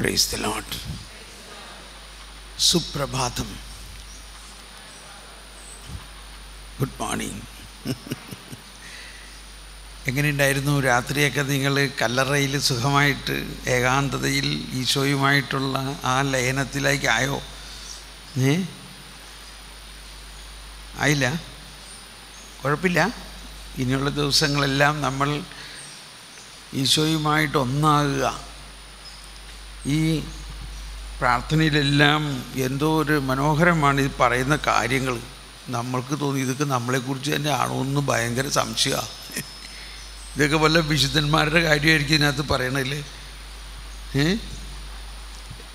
Price the lord. സുപ്രഭാതം. Good morning. എങ്ങനെയുണ്ടായിരുന്നു രാത്രിയൊക്കെ? നിങ്ങൾ കല്ലറയിൽ സുഖമായിട്ട് ഏകാന്തതയിൽ ഈശോയുമായിട്ടുള്ള ആ ലയനത്തിലേക്ക് ആയോ? ആയില്ല? കുഴപ്പമില്ല. ഇനിയുള്ള ദിവസങ്ങളെല്ലാം നമ്മൾ ഈശോയുമായിട്ട് ഒന്നാകുക. ഈ പ്രാർത്ഥനയിലെല്ലാം എന്തോ ഒരു മനോഹരമാണ് ഇത് പറയുന്ന കാര്യങ്ങൾ. നമ്മൾക്ക് തോന്നി ഇതൊക്കെ നമ്മളെക്കുറിച്ച് തന്നെ ആണോ എന്ന് ഭയങ്കര സംശയമാണ്. ഇതൊക്കെ വല്ല വിശുദ്ധന്മാരുടെ കാര്യമായിരിക്കും ഇതിനകത്ത് പറയണല്ലേ.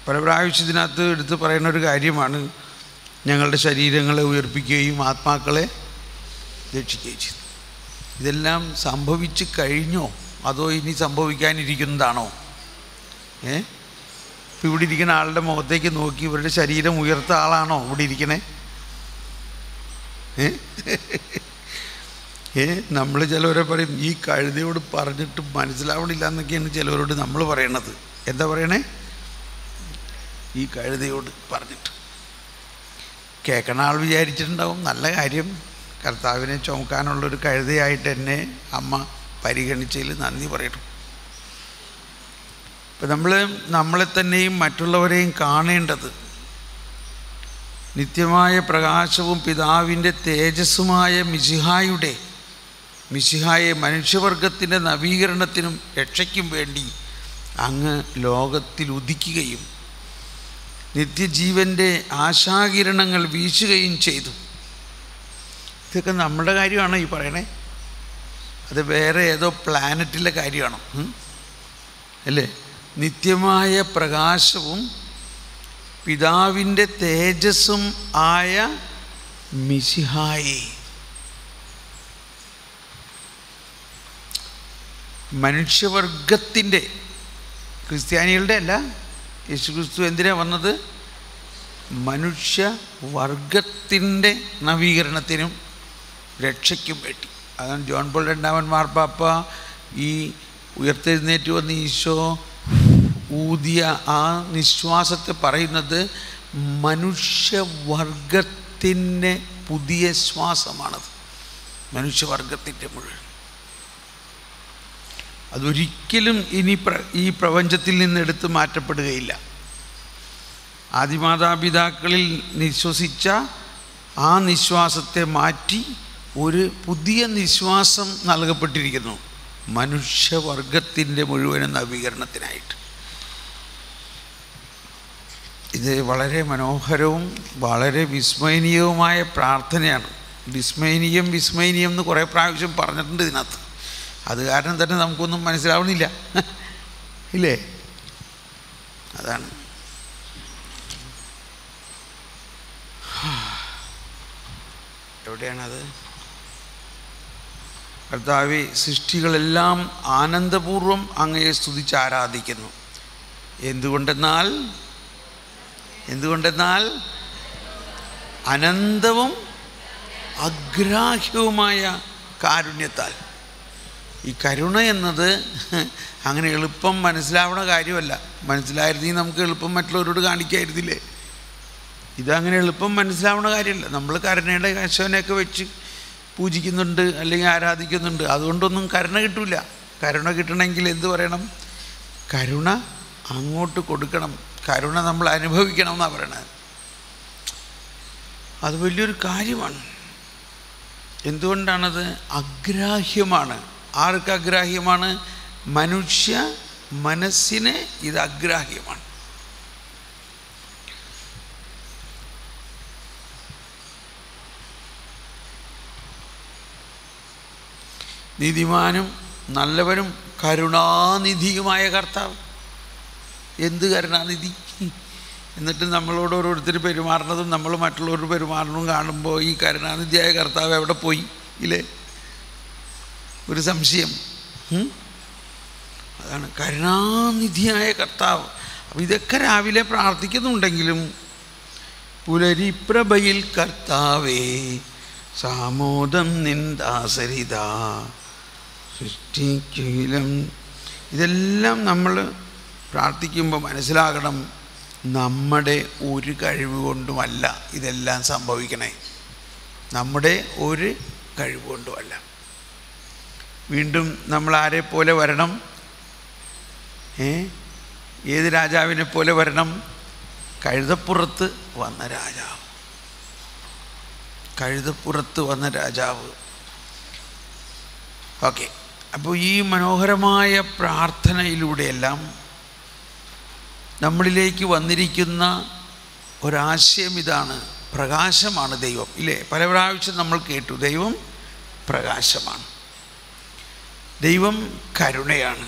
പല പ്രാവശ്യം ഇതിനകത്ത് എടുത്ത് പറയുന്ന ഒരു കാര്യമാണ്, ഞങ്ങളുടെ ശരീരങ്ങളെ ഉയർപ്പിക്കുകയും ആത്മാക്കളെ രക്ഷിക്കുകയും ചെയ്തു. ഇതെല്ലാം സംഭവിച്ച് കഴിഞ്ഞോ അതോ ഇനി സംഭവിക്കാനിരിക്കുന്നതാണോ? ഇപ്പോൾ ഇവിടെ ഇരിക്കുന്ന ആളുടെ മുഖത്തേക്ക് നോക്കി ഇവരുടെ ശരീരം ഉയർത്ത ആളാണോ ഇവിടെ ഇരിക്കണേ? നമ്മൾ ചിലവരെ പറയും ഈ കഴുതയോട് പറഞ്ഞിട്ട് മനസ്സിലാവണില്ല എന്നൊക്കെയാണ് ചിലവരോട് നമ്മൾ പറയണത്. എന്താ പറയണേ? ഈ കഴുതയോട് പറഞ്ഞിട്ട്. കേൾക്കണ ആൾ വിചാരിച്ചിട്ടുണ്ടാവും നല്ല കാര്യം, കർത്താവിനെ ചുമക്കാനുള്ളൊരു കഴുതയായിട്ട് എന്നെ അമ്മ പരിഗണിച്ചതിൽ നന്ദി പറയണം. ഇപ്പം നമ്മളെ തന്നെയും മറ്റുള്ളവരെയും കാണേണ്ടത് നിത്യമായ പ്രകാശവും പിതാവിൻ്റെ തേജസ്സുമായ മിശിഹായെ മനുഷ്യവർഗത്തിൻ്റെ നവീകരണത്തിനും രക്ഷയ്ക്കും വേണ്ടി അങ്ങ് ലോകത്തിൽ ഉദിക്കുകയും നിത്യജീവൻ്റെ ആശാകിരണങ്ങൾ വീശുകയും ചെയ്തു. ഇതൊക്കെ നമ്മുടെ കാര്യമാണോ ഈ പറയണേ? അത് വേറെ ഏതോ പ്ലാനറ്റിലെ കാര്യമാണോ? അല്ലേ? നിത്യമായ പ്രകാശവും പിതാവിൻ്റെ തേജസ്സും ആയ മിശിഹായെ മനുഷ്യവർഗത്തിൻ്റെ, ക്രിസ്ത്യാനികളുടെ അല്ല, യേശുക്രിസ്തു എന്തിനാ വന്നത്? മനുഷ്യവർഗത്തിൻ്റെ നവീകരണത്തിനും രക്ഷയ്ക്കും വേണ്ടി. അതാണ് ജോൺ പോൾ രണ്ടാമൻ മാർപ്പാപ്പ ഈ ഉയർത്തെഴുന്നേറ്റ് വന്ന് ഈശോ ഊതിയ ആ നിശ്വാസത്തെ പറയുന്നത് മനുഷ്യവർഗത്തിൻ്റെ പുതിയ ശ്വാസമാണത്. മനുഷ്യവർഗത്തിൻ്റെ മുഴുവൻ. അതൊരിക്കലും ഇനി ഈ പ്രപഞ്ചത്തിൽ നിന്ന് എടുത്ത് മാറ്റപ്പെടുകയില്ല. ആദിമാതാപിതാക്കളിൽ നിശ്വസിച്ച ആ നിശ്വാസത്തെ മാറ്റി ഒരു പുതിയ നിശ്വാസം നൽകപ്പെട്ടിരിക്കുന്നു മനുഷ്യവർഗത്തിൻ്റെ മുഴുവൻ നവീകരണത്തിനായിട്ട്. ഇത് വളരെ മനോഹരവും വളരെ വിസ്മയനീയവുമായ പ്രാർത്ഥനയാണ്. വിസ്മയനീയം എന്ന് കുറേ പ്രാവശ്യം പറഞ്ഞിട്ടുണ്ട് ഇതിനകത്ത്. അത് കാരണം തന്നെ നമുക്കൊന്നും മനസ്സിലാവണില്ല, ഇല്ലേ? അതാണ്. എവിടെയാണത്? കർത്താവേ, സൃഷ്ടികളെല്ലാം ആനന്ദപൂർവ്വം അങ്ങയെ സ്തുതിച്ച് ആരാധിക്കുന്നു. എന്തുകൊണ്ടെന്നാൽ അനന്തവും അഗ്രാഹ്യവുമായ കാരുണ്യത്താൽ. ഈ കരുണ എന്നത് അങ്ങനെ എളുപ്പം മനസ്സിലാവുന്ന കാര്യമല്ല. മനസ്സിലായിരുന്നെങ്കിൽ നമുക്ക് എളുപ്പം മറ്റുള്ളവരോട് കാണിക്കായിരുന്നില്ലേ? ഇതങ്ങനെ എളുപ്പം മനസ്സിലാവുന്ന കാര്യമല്ല. നമ്മൾ കരുണയുടെ കശവനെയൊക്കെ വെച്ച് പൂജിക്കുന്നുണ്ട് അല്ലെങ്കിൽ ആരാധിക്കുന്നുണ്ട്. അതുകൊണ്ടൊന്നും കരുണ കിട്ടില്ല. കരുണ കിട്ടണമെങ്കിൽ എന്ത് പറയണം? കരുണ അങ്ങോട്ട് കൊടുക്കണം, കരുണ നമ്മൾ അനുഭവിക്കണം എന്നാണ് പറയണത്. അത് വലിയൊരു കാര്യമാണ്. എന്തുകൊണ്ടാണത്? അഗ്രാഹ്യമാണ്. ആർക്ക് അഗ്രാഹ്യമാണ്? മനുഷ്യ മനസ്സിന് ഇത് അഗ്രാഹ്യമാണ്. നീതിമാനും നല്ലവനും കരുണാനിധിയുമായ കർത്താവ്. എന്ത് കരുണാനിധി! എന്നിട്ട് നമ്മളോട് ഓരോരുത്തർ പെരുമാറുന്നതും നമ്മൾ മറ്റുള്ളവർ പെരുമാറുന്നതും കാണുമ്പോൾ ഈ കരുണാനിധിയായ കർത്താവ് എവിടെ പോയി ഇല്ലേ? ഒരു സംശയം. അതാണ് കരുണാനിധിയായ കർത്താവ്. അപ്പം ഇതൊക്കെ രാവിലെ പ്രാർത്ഥിക്കുന്നുണ്ടെങ്കിലും പുലരിപ്രഭയിൽ കർത്താവേ സാമോദം നിന്ദാസരിത സൃഷ്ടിക്കിലും ഇതെല്ലാം നമ്മൾ പ്രാർത്ഥിക്കുമ്പോൾ മനസ്സിലാകണം, നമ്മുടെ ഒരു കഴിവ് കൊണ്ടുമല്ല ഇതെല്ലാം സംഭവിക്കണേ. നമ്മുടെ ഒരു കഴിവ് കൊണ്ടുമല്ല. വീണ്ടും നമ്മൾ ആരെ പോലെ വരണം? ഏത് രാജാവിനെ പോലെ വരണം? കഴുതപ്പുറത്ത് വന്ന രാജാവ്. കഴുതപ്പുറത്ത് വന്ന രാജാവ്. ഓക്കെ. അപ്പോൾ ഈ മനോഹരമായ പ്രാർത്ഥനയിലൂടെയെല്ലാം നമ്മളിലേക്ക് വന്നിരിക്കുന്ന ഒരാശയം ഇതാണ്: പ്രകാശമാണ് ദൈവം. ഇല്ലേ? പല പ്രാവശ്യം നമ്മൾ കേട്ടു, ദൈവം പ്രകാശമാണ്, ദൈവം കരുണയാണ്,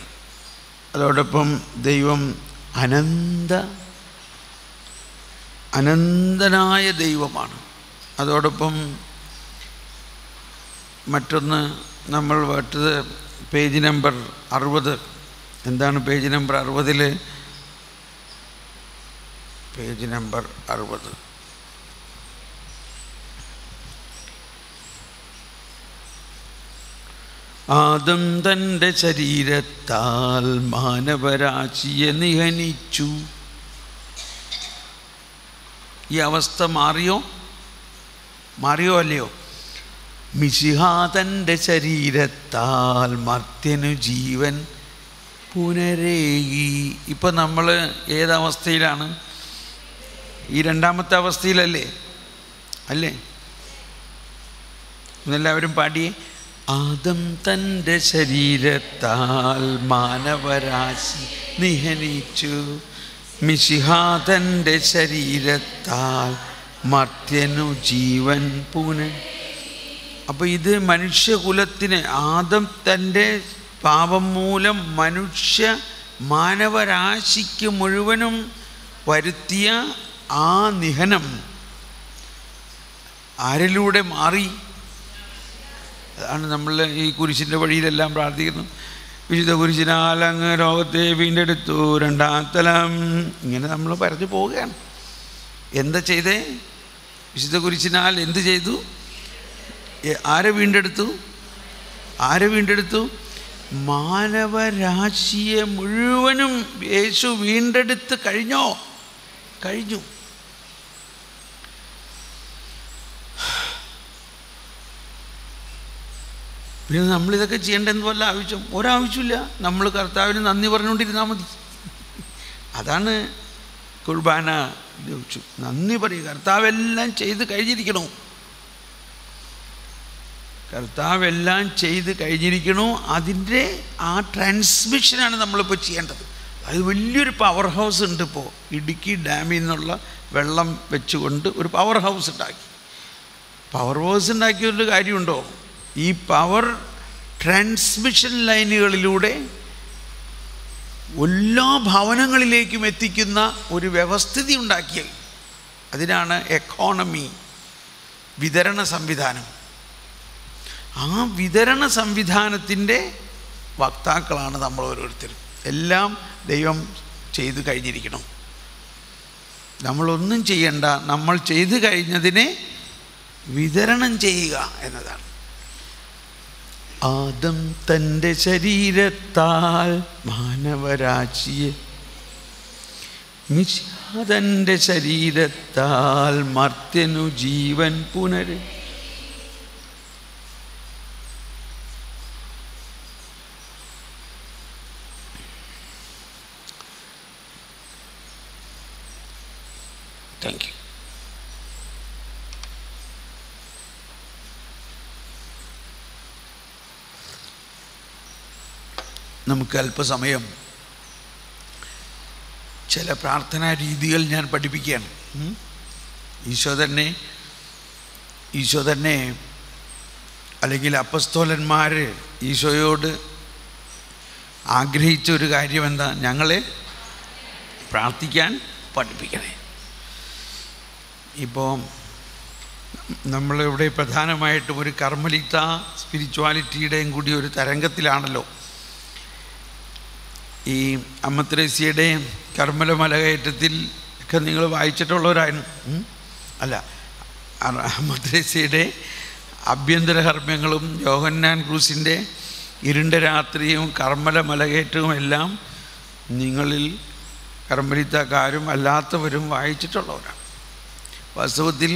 അതോടൊപ്പം ദൈവം അനന്തനായ ദൈവമാണ്. അതോടൊപ്പം മറ്റൊന്ന് നമ്മൾ കേട്ടത് പേജ് നമ്പർ 60. എന്താണ് page number 60? Page number 60. Adam തൻ്റെ ശരീരത്താൽ മാനവരാശിയെ നിഹനിച്ചു. ഈ അവസ്ഥ മാറിയോ അല്ലയോ? മിശിഹാ തൻ്റെ ശരീരത്താൽ മർത്യനു ജീവൻ പുനരേകി. ഇപ്പം നമ്മൾ ഏതവസ്ഥയിലാണ്? ഈ രണ്ടാമത്തെ അവസ്ഥയിലല്ലേ? അല്ലേ? എന്നെല്ലാവരും പാടിയേ. ആദം തൻ്റെ ശരീരത്താൽ മാനവരാശി നിഹനിച്ചു, മിശിഹാ തൻ്റെ ശരീരത്താൽ മർത്യനു ജീവൻ പുനർ. അപ്പോൾ ഇത് മനുഷ്യകുലത്തിന്, ആദം തൻ്റെ പാപം മൂലം മാനവരാശിക്ക് മുഴുവനും വരുത്തിയ ആ നിഹനം ആരിലൂടെ മാറി? അതാണ് നമ്മൾ ഈ കുരിശിൻ്റെ വഴിയിലെല്ലാം പ്രാർത്ഥിക്കുന്നു. വിശുദ്ധ കുരിശിനാൽ അങ്ങ് ലോകത്തെ വീണ്ടെടുത്തു, രണ്ടാം തലം. ഇങ്ങനെ നമ്മൾ പറഞ്ഞു പോവുകയാണ്. എന്താ ചെയ്തേ? വിശുദ്ധ കുരിശിനാൽ എന്ത് ചെയ്തു? ആരെ വീണ്ടെടുത്തു? മാനവരാശിയെ മുഴുവനും യേശു വീണ്ടെടുത്ത് കഴിഞ്ഞു. പിന്നെ നമ്മളിതൊക്കെ ചെയ്യേണ്ടതെന്ന് വല്ല ആവശ്യം? ഒരാവശ്യമില്ല. നമ്മൾ കർത്താവിന് നന്ദി പറഞ്ഞുകൊണ്ടിരുന്നാൽ മതി. അതാണ് കുർബാന. നന്ദി പറയുക. കർത്താവെല്ലാം ചെയ്ത് കഴിഞ്ഞിരിക്കണോ? അതിൻ്റെ ആ ട്രാൻസ്മിഷനാണ് നമ്മളിപ്പോൾ ചെയ്യേണ്ടത്. അത് വലിയൊരു പവർ ഹൗസ് ഉണ്ട്. ഇപ്പോൾ ഇടുക്കി ഡാമിൽ നിന്നുള്ള വെള്ളം വെച്ചുകൊണ്ട് ഒരു പവർ ഹൗസ് ഉണ്ടാക്കി. പവർ ഹൗസ് ഉണ്ടാക്കിയൊരു കാര്യമുണ്ടോ? ഈ പവർ ട്രാൻസ്മിഷൻ ലൈനുകളിലൂടെ എല്ലാ ഭവനങ്ങളിലേക്കും എത്തിക്കുന്ന ഒരു വ്യവസ്ഥിതി ഉണ്ടാക്കിയ, അതിനാണ് എക്കോണമി, വിതരണ സംവിധാനം. ആ വിതരണ സംവിധാനത്തിൻ്റെ വക്താക്കളാണ് നമ്മൾ ഓരോരുത്തരും. എല്ലാം ദൈവം ചെയ്തു കഴിഞ്ഞിരിക്കണം. നമ്മളൊന്നും ചെയ്യണ്ട. നമ്മൾ ചെയ്തു കഴിഞ്ഞതിനെ വിതരണം ചെയ്യുക എന്നതാണ്. ആദം തൻ്റെ ശരീരത്താൽ മാനവരാശിയെ, മിശിഹാ തൻ്റെ ശരീരത്താൽ മർത്യനു ജീവൻ പുനര്. Thank you. നമുക്ക് അല്പസമയം ചില പ്രാർത്ഥനാ രീതികൾ ഞാൻ പഠിപ്പിക്കുകയാണ്. ഈശോ തന്നെ അല്ലെങ്കിൽ അപ്പസ്തോലന്മാർ ഈശോയോട് ആഗ്രഹിച്ച ഒരു കാര്യം എന്താ? ഞങ്ങളെ പ്രാർത്ഥിക്കാൻ പഠിപ്പിക്കണേ. ഇപ്പോൾ നമ്മളിവിടെ പ്രധാനമായിട്ടും ഒരു കർമ്മലിത്ത സ്പിരിച്വാലിറ്റിയുടെയും കൂടി ഒരു തരംഗത്തിലാണല്ലോ. ഈ അമ്മത്രേസ്യയുടെ കർമ്മല മലകയറ്റത്തിൽ ഒക്കെ നിങ്ങൾ വായിച്ചിട്ടുള്ളവരായിരുന്നു അല്ല? അമ്മത്രേസ്യയുടെ ആഭ്യന്തര കർമ്മങ്ങളും യോഹന്നാൻ ക്രൂസിൻ്റെ ഇരുണ്ട രാത്രിയും കർമ്മല മലകയറ്റവും എല്ലാം നിങ്ങളിൽ കർമ്മലിത്തക്കാരും അല്ലാത്തവരും വായിച്ചിട്ടുള്ളവരാണ്. വാസ്തവത്തിൽ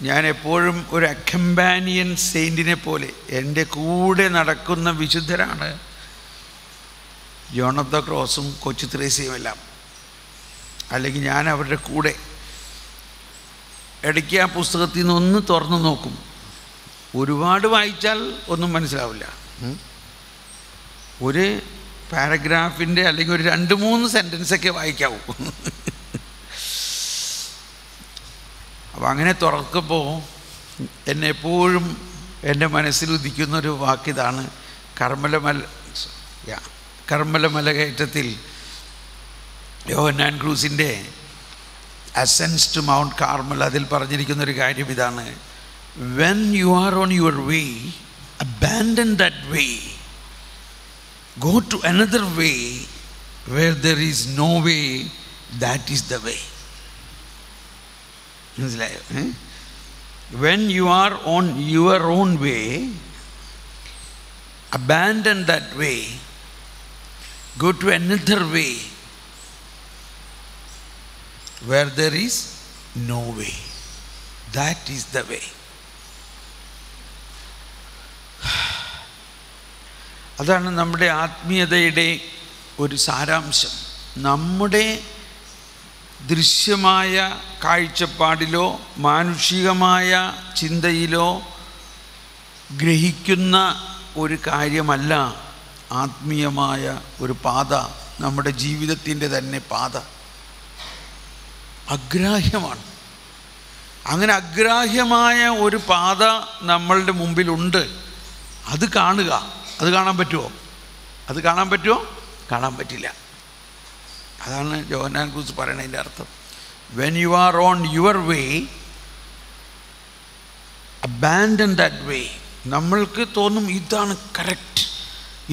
ഞാൻ എപ്പോഴും ഒരു അക്കമ്പാനിയൻ സെയിൻറ്റിനെ പോലെ എൻ്റെ കൂടെ നടക്കുന്ന വിശുദ്ധരാണ് ജോൺ ഓഫ് ദ ക്രോസും കൊച്ചു ത്രേസ്യയും എല്ലാം. അല്ലെങ്കിൽ ഞാൻ അവരുടെ കൂടെ ഇടയ്ക്ക് ആ പുസ്തകത്തിൽ നിന്ന് ഒന്ന് തുറന്നു നോക്കും. ഒരുപാട് വായിച്ചാൽ ഒന്നും മനസ്സിലാവില്ല. ഒരു പാരഗ്രാഫിൻ്റെ അല്ലെങ്കിൽ ഒരു 2-3 സെൻറ്റൻസൊക്കെ വായിക്കാവൂ. അപ്പോൾ അങ്ങനെ തുറക്കുമ്പോൾ എന്നെ എപ്പോഴും എൻ്റെ മനസ്സിൽ ഉദിക്കുന്നൊരു വാക്കിതാണ്. കർമ്മല കയറ്റത്തിൽ യോഹന്നാൻ ക്രൂസിൻ്റെ അസെൻസ് ടു മൗണ്ട് കാർമൽ, അതിൽ പറഞ്ഞിരിക്കുന്നൊരു കാര്യം ഇതാണ്: when you are on your way, abandon that way, go to another way where there is no way, that is the way. മനസ്സിലായോ? When you are on your own way, abandon that way, go to another way where there is no way, that is the way. അതാണ് നമ്മുടെ ആത്മീയതയുടെ ഒരു സാരാംശം. നമ്മുടെ ദൃശ്യമായ കാഴ്ചപ്പാടിലോ മാനുഷികമായ ചിന്തയിലോ ഗ്രഹിക്കുന്ന ഒരു കാര്യമല്ല ആത്മീയമായ ഒരു പാത. നമ്മുടെ ജീവിതത്തിൻ്റെ തന്നെ പാത അഗ്രാഹ്യമാണ്. അങ്ങനെ അഗ്രാഹ്യമായ ഒരു പാത നമ്മളുടെ മുമ്പിലുണ്ട്. അത് കാണുക. അത് കാണാൻ പറ്റുമോ? കാണാൻ പറ്റില്ല. അതാണ് യോഹന്നാൻ ക്രൂസ് പറയണതിൻ്റെ അർത്ഥം. When you are on your way, abandon that way. നമ്മൾക്ക് തോന്നും ഇതാണ് കറക്റ്റ്,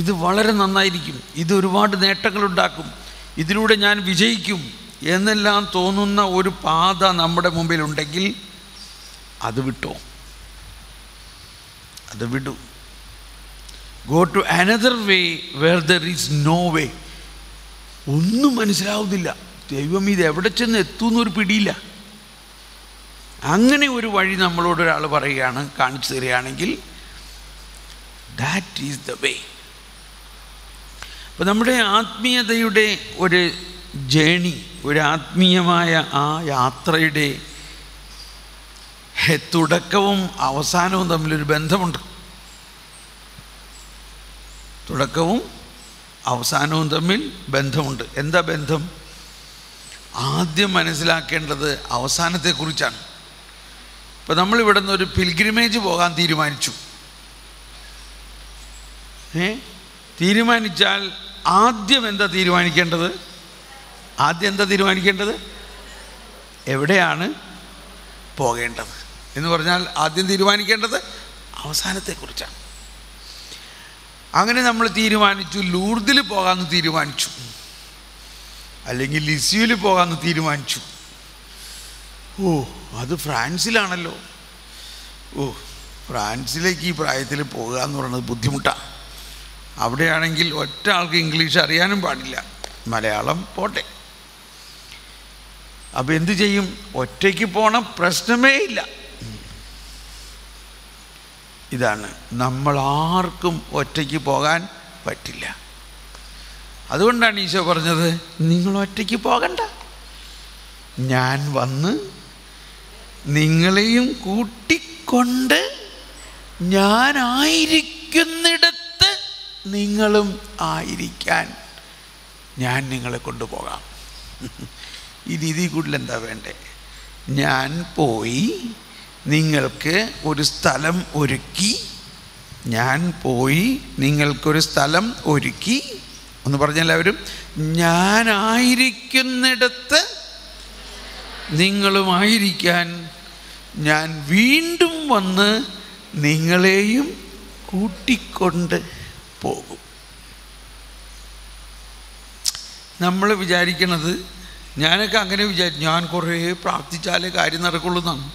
ഇത് വളരെ നന്നായിരിക്കും, ഇത് ഒരുപാട് നേട്ടങ്ങളുണ്ടാക്കും, ഇതിലൂടെ ഞാൻ വിജയിക്കും എന്നെല്ലാം തോന്നുന്ന ഒരു പാത നമ്മുടെ മുമ്പിലുണ്ടെങ്കിൽ അത് വിട്ടോ, അത് വിടൂ. Go to another way where there is no way. ഒന്നും മനസ്സിലാവുന്നില്ല, ദൈവം ഇത് എവിടെ ചെന്ന് എത്തുന്നൊരു പിടിയില്ല. അങ്ങനെ ഒരു വഴി നമ്മളോട് ഒരാൾ പറയുകയാണ്, കാണിച്ചു തരികയാണെങ്കിൽ ദാറ്റ് ഈസ് ദ വേ. അപ്പോൾ നമ്മുടെ ആത്മീയതയുടെ ഒരു ജേണി, ഒരു ആത്മീയമായ ആ യാത്രയുടെ തുടക്കവും അവസാനവും തമ്മിലൊരു ബന്ധമുണ്ട്. തുടക്കവും അവസാനവും തമ്മിൽ ബന്ധമുണ്ട്. എന്താ ബന്ധം? ആദ്യം മനസ്സിലാക്കേണ്ടത് അവസാനത്തെക്കുറിച്ചാണ്. ഇപ്പോൾ നമ്മളിവിടെ നിന്ന് ഒരു പിൽഗ്രിമേജ് പോകാൻ തീരുമാനിച്ചു. തീരുമാനിച്ചാൽ ആദ്യം എന്താ തീരുമാനിക്കേണ്ടത്? എവിടെയാണ് പോകേണ്ടത് എന്ന് പറഞ്ഞാൽ ആദ്യം തീരുമാനിക്കേണ്ടത് അവസാനത്തെക്കുറിച്ചാണ്. അങ്ങനെ നമ്മൾ തീരുമാനിച്ചു, ലൂർദിൽ പോകാമെന്ന് തീരുമാനിച്ചു, അല്ലെങ്കിൽ ലിസ്യൂവിൽ പോകാമെന്ന് തീരുമാനിച്ചു. അത് ഫ്രാൻസിലാണല്ലോ. ഫ്രാൻസിലേക്ക് ഈ പ്രായത്തിൽ പോകുക എന്ന് പറയുന്നത് ബുദ്ധിമുട്ടാണ്. അവിടെയാണെങ്കിൽ ഒറ്റ ആൾക്ക് ഇംഗ്ലീഷ് അറിയാനും പാടില്ല, മലയാളം പോട്ടെ. അപ്പോൾ എന്തു ചെയ്യും? ഒറ്റയ്ക്ക് പോകണം, പ്രശ്നമേ ഇല്ല. ഇതാണ്, നമ്മൾ ആർക്കും ഒറ്റയ്ക്ക് പോകാൻ പറ്റില്ല. അതുകൊണ്ടാണ് ഈശോ പറഞ്ഞത്, നിങ്ങൾ ഒറ്റയ്ക്ക് പോകണ്ട, ഞാൻ വന്ന് നിങ്ങളെയും കൂട്ടിക്കൊണ്ട് ഞാനായിരിക്കുന്നിടത്ത് നിങ്ങളും ആയിരിക്കാൻ ഞാൻ നിങ്ങളെ കൊണ്ടുപോകാം. ഇതിൽ കൂടുതൽ എന്താ വേണ്ടേ? ഞാൻ പോയി നിങ്ങൾക്കൊരു സ്ഥലം ഒരുക്കി, ഒന്ന് പറഞ്ഞെല്ലാവരും, ഞാനായിരിക്കുന്നിടത്ത് നിങ്ങളുമായിരിക്കാൻ ഞാൻ വീണ്ടും വന്ന് നിങ്ങളെയും കൂട്ടിക്കൊണ്ട് പോകും. നമ്മൾ വിചാരിക്കണത്, ഞാനൊക്കെ അങ്ങനെ വിചാരിച്ചു, ഞാൻ കുറേ പ്രാർത്ഥിച്ചാലേ കാര്യം നടക്കുള്ളൂ എന്നാണ്.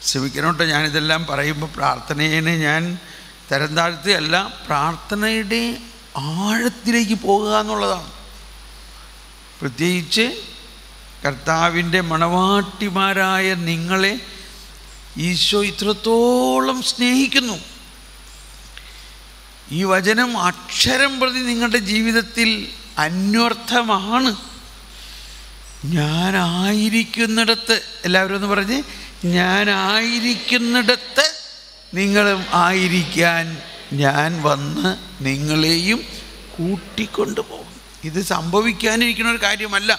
ക്ഷമിക്കണോട്ടെ, ഞാനിതെല്ലാം പറയുമ്പോൾ പ്രാർത്ഥനയെ ഞാൻ തരം താഴ്ത്തുകയല്ല, പ്രാർത്ഥനയുടെ ആഴത്തിലേക്ക് പോകുക എന്നുള്ളതാണ്. പ്രത്യേകിച്ച് കർത്താവിൻ്റെ മണവാട്ടിമാരായ നിങ്ങളെ ഈശോ ഇത്രത്തോളം സ്നേഹിക്കുന്നു. ഈ വചനം അക്ഷരം പ്രതി നിങ്ങളുടെ ജീവിതത്തിൽ അന്വർത്ഥമാണ്. ഞാനായിരിക്കുന്നിടത്ത്, എല്ലാവരും ഒന്ന് പറഞ്ഞ്, ഞാനായിരിക്കുന്നിടത്ത് നിങ്ങളും ആയിരിക്കാൻ ഞാൻ വന്ന് നിങ്ങളെയും കൂട്ടിക്കൊണ്ടുപോകും. ഇത് സംഭവിക്കാനിരിക്കുന്ന ഒരു കാര്യമല്ല.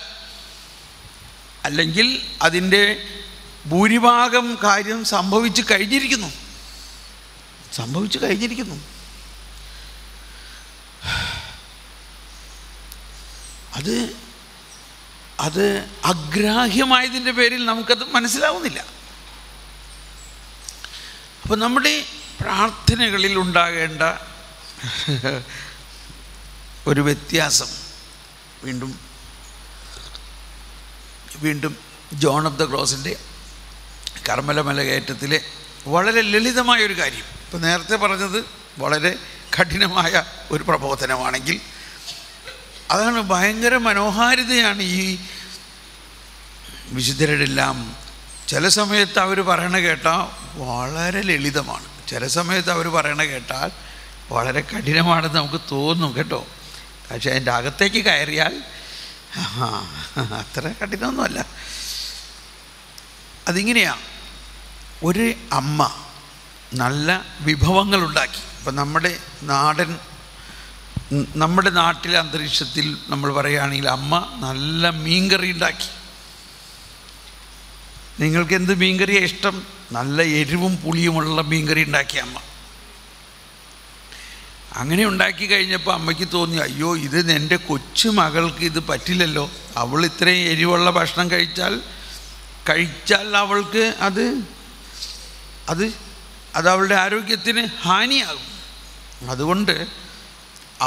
അല്ലെങ്കിൽ അതിൻ്റെ ഭൂരിഭാഗം കാര്യം സംഭവിച്ചു കഴിഞ്ഞിരിക്കുന്നു. അത് അഗ്രാഹ്യമായതിൻ്റെ പേരിൽ നമുക്കത് മനസ്സിലാവുന്നില്ല. അപ്പോൾ നമ്മുടെ പ്രാർത്ഥനകളിൽ ഉണ്ടാകേണ്ട ഒരു വ്യത്യാസം വീണ്ടും ജോൺ ഓഫ് ദ ക്രോസിൻ്റെ കർമ്മലമല കയറ്റത്തിലെ വളരെ ലളിതമായൊരു കാര്യം. ഇപ്പോൾ നേരത്തെ പറഞ്ഞത് വളരെ കഠിനമായ ഒരു പ്രബോധനമാണെങ്കിൽ, അതാണ് ഭയങ്കര മനോഹാരിതയാണ് ഈ വിശുദ്ധരുടെ എല്ലാം. ചില സമയത്ത് അവർ പറയണ കേട്ടാൽ വളരെ ലളിതമാണ്, ചില സമയത്ത് അവർ പറയണ കേട്ടാൽ വളരെ കഠിനമാണെന്ന് നമുക്ക് തോന്നും കേട്ടോ. പക്ഷേ അതിൻ്റെ അകത്തേക്ക് കയറിയാൽ അത്ര കഠിനമൊന്നുമല്ല. അതിങ്ങനെയാണ്, ഒരു അമ്മ നല്ല വിഭവങ്ങളുണ്ടാക്കി. ഇപ്പം നമ്മുടെ നാട്ടിലെ അന്തരീക്ഷത്തിൽ നമ്മൾ പറയുകയാണെങ്കിൽ അമ്മ നല്ല മീൻകറി ഉണ്ടാക്കി. നിങ്ങൾക്ക് എന്ത് മീൻകറിയാണ് ഇഷ്ടം? നല്ല എരിവും പുളിയുമുള്ള മീൻകറി ഉണ്ടാക്കിയ അമ്മ. അങ്ങനെ ഉണ്ടാക്കി കഴിഞ്ഞപ്പോൾ അമ്മയ്ക്ക് തോന്നി, അയ്യോ ഇത് എൻ്റെ കൊച്ചു മകൾക്ക് ഇത് പറ്റില്ലല്ലോ, അവൾ ഇത്രയും എരിവുള്ള ഭക്ഷണം കഴിച്ചാൽ അവൾക്ക് അത് അവളുടെ ആരോഗ്യത്തിന് ഹാനിയാകും. അതുകൊണ്ട്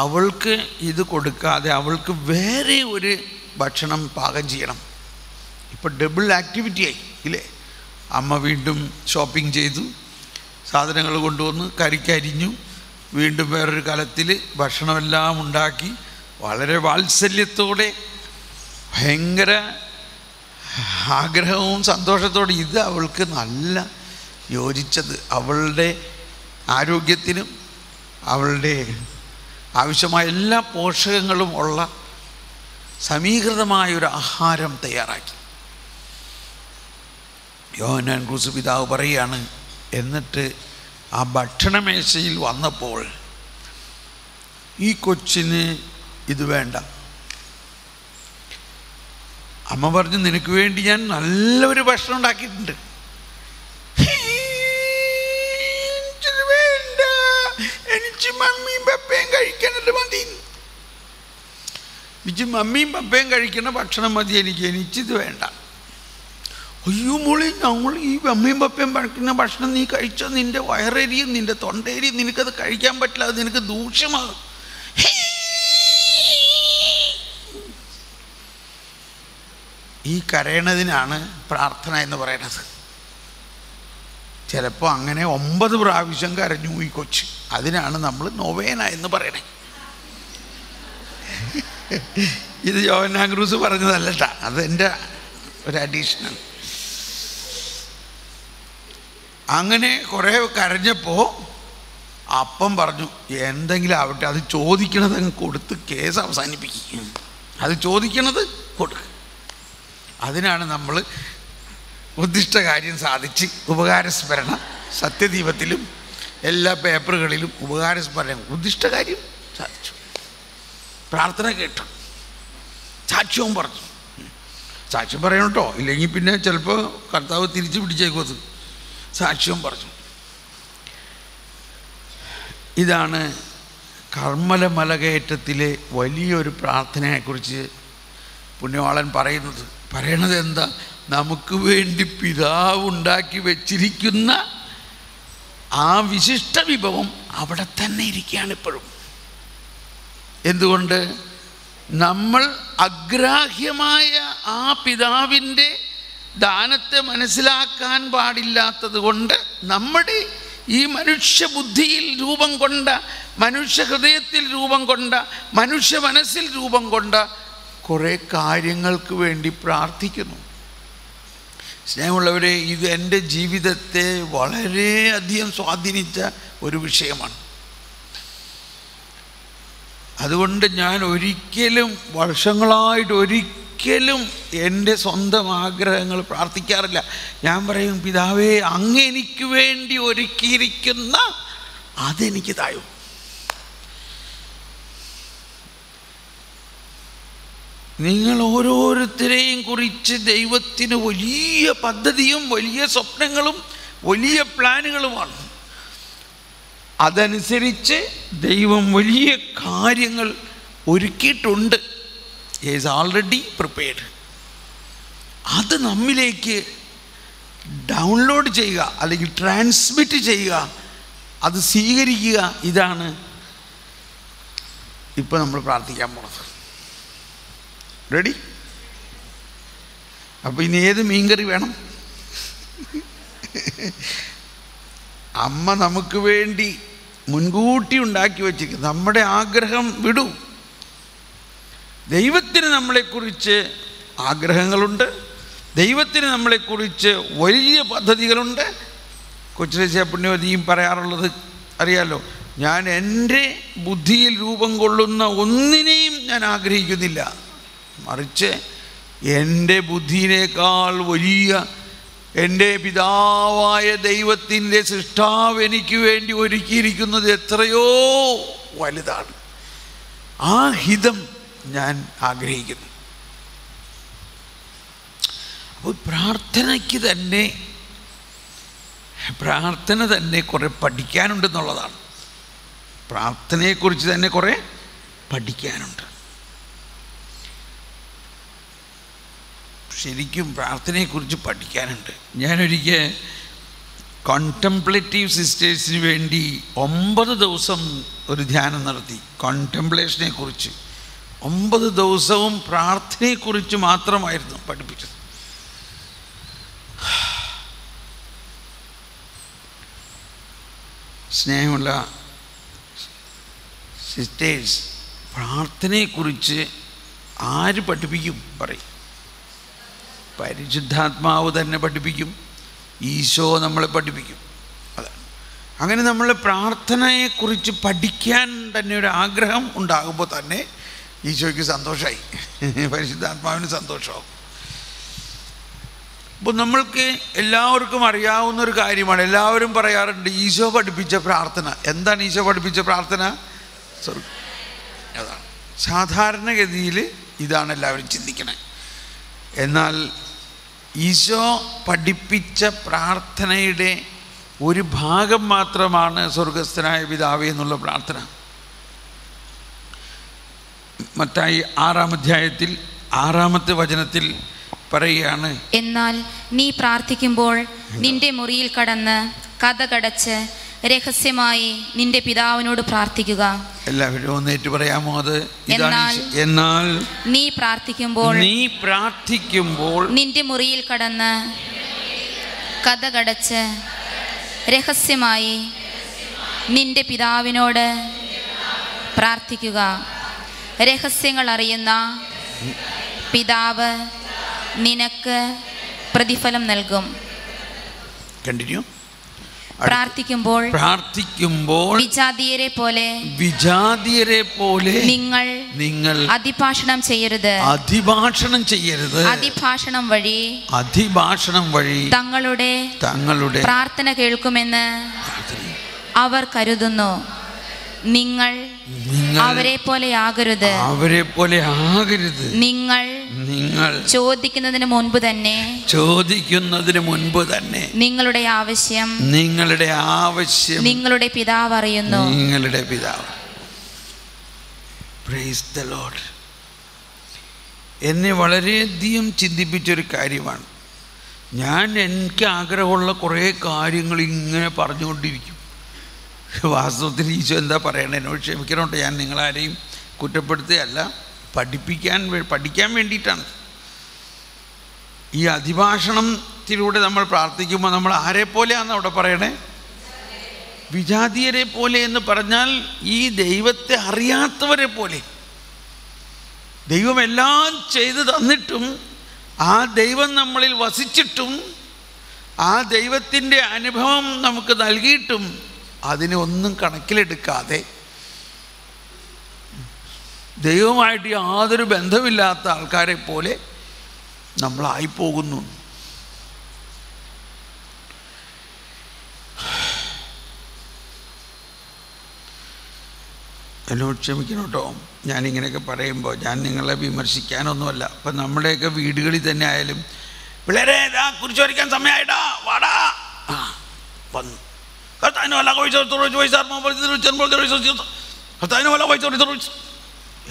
അവൾക്ക് ഇത് കൊടുക്കാതെ അവൾക്ക് വേറെ ഒരു ഭക്ഷണം പാകം ചെയ്യണം. ഇപ്പോൾ ഡബിൾ ആക്ടിവിറ്റി ആയി ഇല്ലേ? അമ്മ വീണ്ടും ഷോപ്പിംഗ് ചെയ്തു, സാധനങ്ങൾ കൊണ്ടുവന്ന് കരിക്കരിഞ്ഞു, വീണ്ടും വേറൊരു കലത്തിൽ ഭക്ഷണമെല്ലാം ഉണ്ടാക്കി, വളരെ വാത്സല്യത്തോടെ ഭയങ്കര ആഗ്രഹവും സന്തോഷത്തോടെ ഇത് അവൾക്ക് നല്ല യോജിച്ചത്, അവളുടെ ആരോഗ്യത്തിനും അവളുടെ ആവശ്യമായ എല്ലാ പോഷകങ്ങളും ഉള്ള സമീകൃതമായൊരു ആഹാരം തയ്യാറാക്കി. യോഹന്നാൻ ക്രൂസ് പിതാവ് പറയുകയാണ്, എന്നിട്ട് ആ ഭക്ഷണമേശയിൽ വന്നപ്പോൾ ഈ കൊച്ചിന് ഇത് വേണ്ട. അമ്മ പറഞ്ഞു, നിനക്ക് വേണ്ടി ഞാൻ നല്ലൊരു ഭക്ഷണം ഉണ്ടാക്കിയിട്ടുണ്ട്, വേണ്ട, എനിക്ക് മമ്മിയും പപ്പയും കഴിക്കണത് മതി, എനിക്ക് മമ്മിയും പപ്പയും കഴിക്കണ ഭക്ഷണം മതി, എനിക്കിത് വേണ്ട. അയ്യോ മോളി, ഞങ്ങൾ ഈ മമ്മിയും പപ്പയും കഴിക്കുന്ന ഭക്ഷണം നീ കഴിച്ചാൽ നിൻ്റെ വയറേരിയും നിൻ്റെ തൊണ്ടേരിയും നിനക്കത് കഴിക്കാൻ പറ്റില്ല, അത് നിനക്ക് ദൂഷ്യമാകും. ഈ കരയണതിനാണ് പ്രാർത്ഥന എന്ന് പറയുന്നത്. ചിലപ്പോൾ അങ്ങനെ 9 പ്രാവശ്യം കരഞ്ഞു ഈ കൊച്ച്, അതിനാണ് നമ്മൾ നൊവേന എന്ന് പറയണേ. ഇത് യോഹന്നാൻ ക്രൂസ് പറഞ്ഞതല്ലട്ടാ, അതെൻ്റെ ഒരു അഡീഷണൽ. അങ്ങനെ കുറേ കരഞ്ഞപ്പോൾ അപ്പം പറഞ്ഞു, എന്തെങ്കിലും ആവട്ടെ, അത് ചോദിക്കണത് അങ്ങ് കൊടുത്ത് കേസ് അവസാനിപ്പിക്കും, അത് ചോദിക്കണത് കൊടുക്കുക. അതിനാണ് നമ്മൾ ഉദ്ദിഷ്ട കാര്യം സാധിച്ച് ഉപകാരസ്മരണ സത്യദീപത്തിലും എല്ലാ പേപ്പറുകളിലും ഉപകാരസ്മരണം ഉദ്ദിഷ്ട കാര്യം സാധിച്ചു, പ്രാർത്ഥന കേട്ടു, സാക്ഷ്യവും പറഞ്ഞു. സാക്ഷ്യം പറയണം കേട്ടോ, ഇല്ലെങ്കിൽ പിന്നെ ചിലപ്പോൾ കർത്താവ് തിരിച്ചു പിടിച്ചേക്കും. സാക്ഷ്യവും പറഞ്ഞു. ഇതാണ് കർമ്മല മലകയറ്റത്തിലെ വലിയൊരു പ്രാർത്ഥനയെക്കുറിച്ച് പുണ്യവാളൻ പറയണത് എന്താ? നമുക്ക് വേണ്ടി പിതാവ് ഉണ്ടാക്കി വച്ചിരിക്കുന്ന ആ വിശിഷ്ട വിഭവം അവിടെ തന്നെ ഇരിക്കുകയാണ് ഇപ്പോഴും. എന്തുകൊണ്ട്? നമ്മൾ അഗ്രാഹ്യമായ ആ പിതാവിൻ്റെ ദാനത്തെ മനസ്സിലാക്കാൻ പാടില്ലാത്തത് കൊണ്ട് നമ്മുടെ ഈ മനുഷ്യബുദ്ധിയിൽ രൂപം കൊണ്ട, മനുഷ്യ ഹൃദയത്തിൽ രൂപം കൊണ്ട, മനുഷ്യ മനസ്സിൽ രൂപം കൊണ്ട കുറേ കാര്യങ്ങൾക്ക് വേണ്ടി പ്രാർത്ഥിക്കുന്നു. സ്നേഹമുള്ളവരെ, ഇത് എൻ്റെ ജീവിതത്തെ വളരെയധികം സ്വാധീനിച്ച ഒരു വിഷയമാണ്. അതുകൊണ്ട് ഞാൻ വർഷങ്ങളായിട്ട് എൻ്റെ സ്വന്തം ആഗ്രഹങ്ങൾ പ്രാർത്ഥിക്കാറില്ല. ഞാൻ പറയും, പിതാവേ, അങ്ങ് എനിക്ക് വേണ്ടി ഒരുക്കിയിരിക്കുന്ന അതെനിക്ക് തായോ. നിങ്ങൾ ഓരോരുത്തരെയും കുറിച്ച് ദൈവത്തിന് വലിയ പദ്ധതിയും വലിയ സ്വപ്നങ്ങളും വലിയ പ്ലാനുകളുമാണ്. അതനുസരിച്ച് ദൈവം വലിയ കാര്യങ്ങൾ ഒരുക്കിയിട്ടുണ്ട്. Is already prepared. അത് നമ്മിലേക്ക് ഡൗൺലോഡ് ചെയ്യുക, അല്ലെങ്കിൽ ട്രാൻസ്മിറ്റ് ചെയ്യുക, അത് സ്വീകരിക്കുക. ഇതാണ് ഇപ്പോൾ നമ്മൾ പ്രാർത്ഥിക്കാൻ പോണത്. റെഡി? അപ്പോൾ ഇനി ഏത് മീൻകറി വേണം? അമ്മ നമുക്ക് വേണ്ടി മുൻകൂട്ടി ഉണ്ടാക്കി വച്ചിരിക്കും. നമ്മുടെ ആഗ്രഹം വിടൂ. ദൈവത്തിന് നമ്മളെക്കുറിച്ച് ആഗ്രഹങ്ങളുണ്ട്. ദൈവത്തിന് നമ്മളെക്കുറിച്ച് വലിയ പദ്ധതികളുണ്ട്. കൊച്ചുരേശ പുണ്യവതിയും പറയാറുള്ളത് അറിയാലോ, ഞാൻ എൻ്റെ ബുദ്ധിയിൽ രൂപം കൊള്ളുന്ന ഒന്നിനെയും ഞാൻ ആഗ്രഹിക്കുന്നില്ല, മറിച്ച് എൻ്റെ ബുദ്ധിയിനേക്കാൾ വലിയ എൻ്റെ പിതാവായ ദൈവത്തിൻ്റെ സൃഷ്ടാവ് എനിക്ക് വേണ്ടി ഒരുക്കിയിരിക്കുന്നത് എത്രയോ വലുതാണ്. ആ ഹിതം ഞാൻ ആഗ്രഹിക്കുന്നു. അപ്പോൾ പ്രാർത്ഥന തന്നെ കുറേ പഠിക്കാനുണ്ടെന്നുള്ളതാണ്. പ്രാർത്ഥനയെക്കുറിച്ച് തന്നെ കുറേ പഠിക്കാനുണ്ട്. ശരിക്കും പ്രാർത്ഥനയെക്കുറിച്ച് പഠിക്കാനുണ്ട്. ഞാനൊരിക്കൽ കോൺടെംപ്ലേറ്റീവ് സിസ്റ്റേഴ്സിന് വേണ്ടി 9 ദിവസം ഒരു ധ്യാനം നടത്തി. കോൺടെംപ്ലേഷനെ കുറിച്ച് 9 ദിവസവും പ്രാർത്ഥനയെക്കുറിച്ച് മാത്രമായിരുന്നു പഠിപ്പിച്ചത്. സ്നേഹമുള്ള സിസ്റ്റേഴ്സ്, പ്രാർത്ഥനയെക്കുറിച്ച് ആര് പഠിപ്പിക്കും? പറയും. പരിശുദ്ധാത്മാവ് തന്നെ പഠിപ്പിക്കും. ഈശോ നമ്മളെ പഠിപ്പിക്കും. അതാണ്. അങ്ങനെ നമ്മൾ പ്രാർത്ഥനയെക്കുറിച്ച് പഠിക്കാൻ തന്നെ ഒരു ആഗ്രഹം ഉണ്ടാകുമ്പോൾ തന്നെ ഈശോയ്ക്ക് സന്തോഷമായി, പരിശുദ്ധാത്മാവിന് സന്തോഷമാവും. അപ്പോൾ നമ്മൾക്ക് എല്ലാവർക്കും അറിയാവുന്നൊരു കാര്യമാണ്. എല്ലാവരും പറയാറുണ്ട് ഈശോ പഠിപ്പിച്ച പ്രാർത്ഥന. എന്താണ് ഈശോ പഠിപ്പിച്ച പ്രാർത്ഥന? അതാണ്. സാധാരണഗതിയിൽ ഇതാണ് എല്ലാവരും ചിന്തിക്കണേ. എന്നാൽ ഈശോ പഠിപ്പിച്ച പ്രാർത്ഥനയുടെ ഒരു ഭാഗം മാത്രമാണ് സ്വർഗസ്ഥനായ പിതാവേ എന്നുള്ള പ്രാർത്ഥന. മത്തായി 6-ാം അധ്യായത്തിൽ 6-ാമത്തെ വചനത്തിൽ പറയുകയാണ്, എന്നാൽ നീ പ്രാർത്ഥിക്കുമ്പോൾ നിന്റെ മുറിയിൽ കടന്ന് കതകടച്ച് രഹസ്യമായി നിന്റെ പിതാവിനോട് പ്രാർത്ഥിക്കുക. എല്ലാവരും ഒന്നേറ്റ് പറയാമോ? അത് എന്നാൽ നീ പ്രാർത്ഥിക്കുമ്പോൾ നിന്റെ മുറിയിൽ കടന്ന് കതകടച്ച് രഹസ്യമായി നിന്റെ പിതാവിനോട് പ്രാർത്ഥിക്കുക. രഹസ്യങ്ങൾ അറിയുന്ന പിതാവ് നിനക്ക് പ്രതിഫലം നൽകും. കണ്ടിന്യൂ. പ്രാർത്ഥിക്കുമ്പോൾ വിജാതീയരെ പോലെ നിങ്ങൾ അതിഭാഷണം ചെയ്യരുത്. അതിഭാഷണം വഴി തങ്ങളുടെ പ്രാർത്ഥന കേൾക്കുമെന്ന് അവർ കരുതുന്നു. നിങ്ങൾ അവരെ പോലെ ആകരുത്. നിങ്ങൾ ചോദിക്കുന്നതിന് മുൻപ് തന്നെ നിങ്ങളുടെ ആവശ്യം നിങ്ങളുടെ പിതാവ് അറിയുന്നു. Price the Lord. എന്നെ വളരെയധികം ചിന്തിപ്പിച്ചൊരു കാര്യമാണ്. എനിക്ക് ആഗ്രഹമുള്ള കുറേ കാര്യങ്ങൾ ഇങ്ങനെ പറഞ്ഞുകൊണ്ടിരിക്കും. വാസ്തവത്തിൽ ഈശോ എന്താ പറയണേ? എന്നോട് ക്ഷമിക്കണോട്ടെ, ഞാൻ നിങ്ങളാരെയും കുറ്റപ്പെടുത്തുകയല്ല, പഠിക്കാൻ വേണ്ടിയിട്ടാണ്. ഈ അതിഭാഷണത്തിലൂടെ നമ്മൾ പ്രാർത്ഥിക്കുമ്പോൾ നമ്മൾ ആരെ പോലെയാണെന്ന് അവിടെ പറയണേ? വിജാതീയരെ പോലെ എന്ന് പറഞ്ഞാൽ ഈ ദൈവത്തെ അറിയാത്തവരെ പോലെ. ദൈവം എല്ലാം ചെയ്തു തന്നിട്ടും, ആ ദൈവം നമ്മളിൽ വസിച്ചിട്ടും, ആ ദൈവത്തിൻ്റെ അനുഭവം നമുക്ക് നൽകിയിട്ടും അതിനെ ഒന്നും കണക്കിലെടുക്കാതെ ദൈവമായിട്ട് യാതൊരു ബന്ധമില്ലാത്ത ആൾക്കാരെ പോലെ നമ്മളായിപ്പോകുന്നു. എന്നോട് ക്ഷമിക്കണം കേട്ടോ, ഞാനിങ്ങനെയൊക്കെ പറയുമ്പോൾ ഞാൻ നിങ്ങളെ വിമർശിക്കാനൊന്നുമല്ല. ഇപ്പം നമ്മുടെയൊക്കെ വീടുകളിൽ തന്നെ ആയാലും പിള്ളേരെ ഇതാ കുരിശ് വരയ്ക്കാൻ സമയമായിട്ടാ വാടാ, വന്നു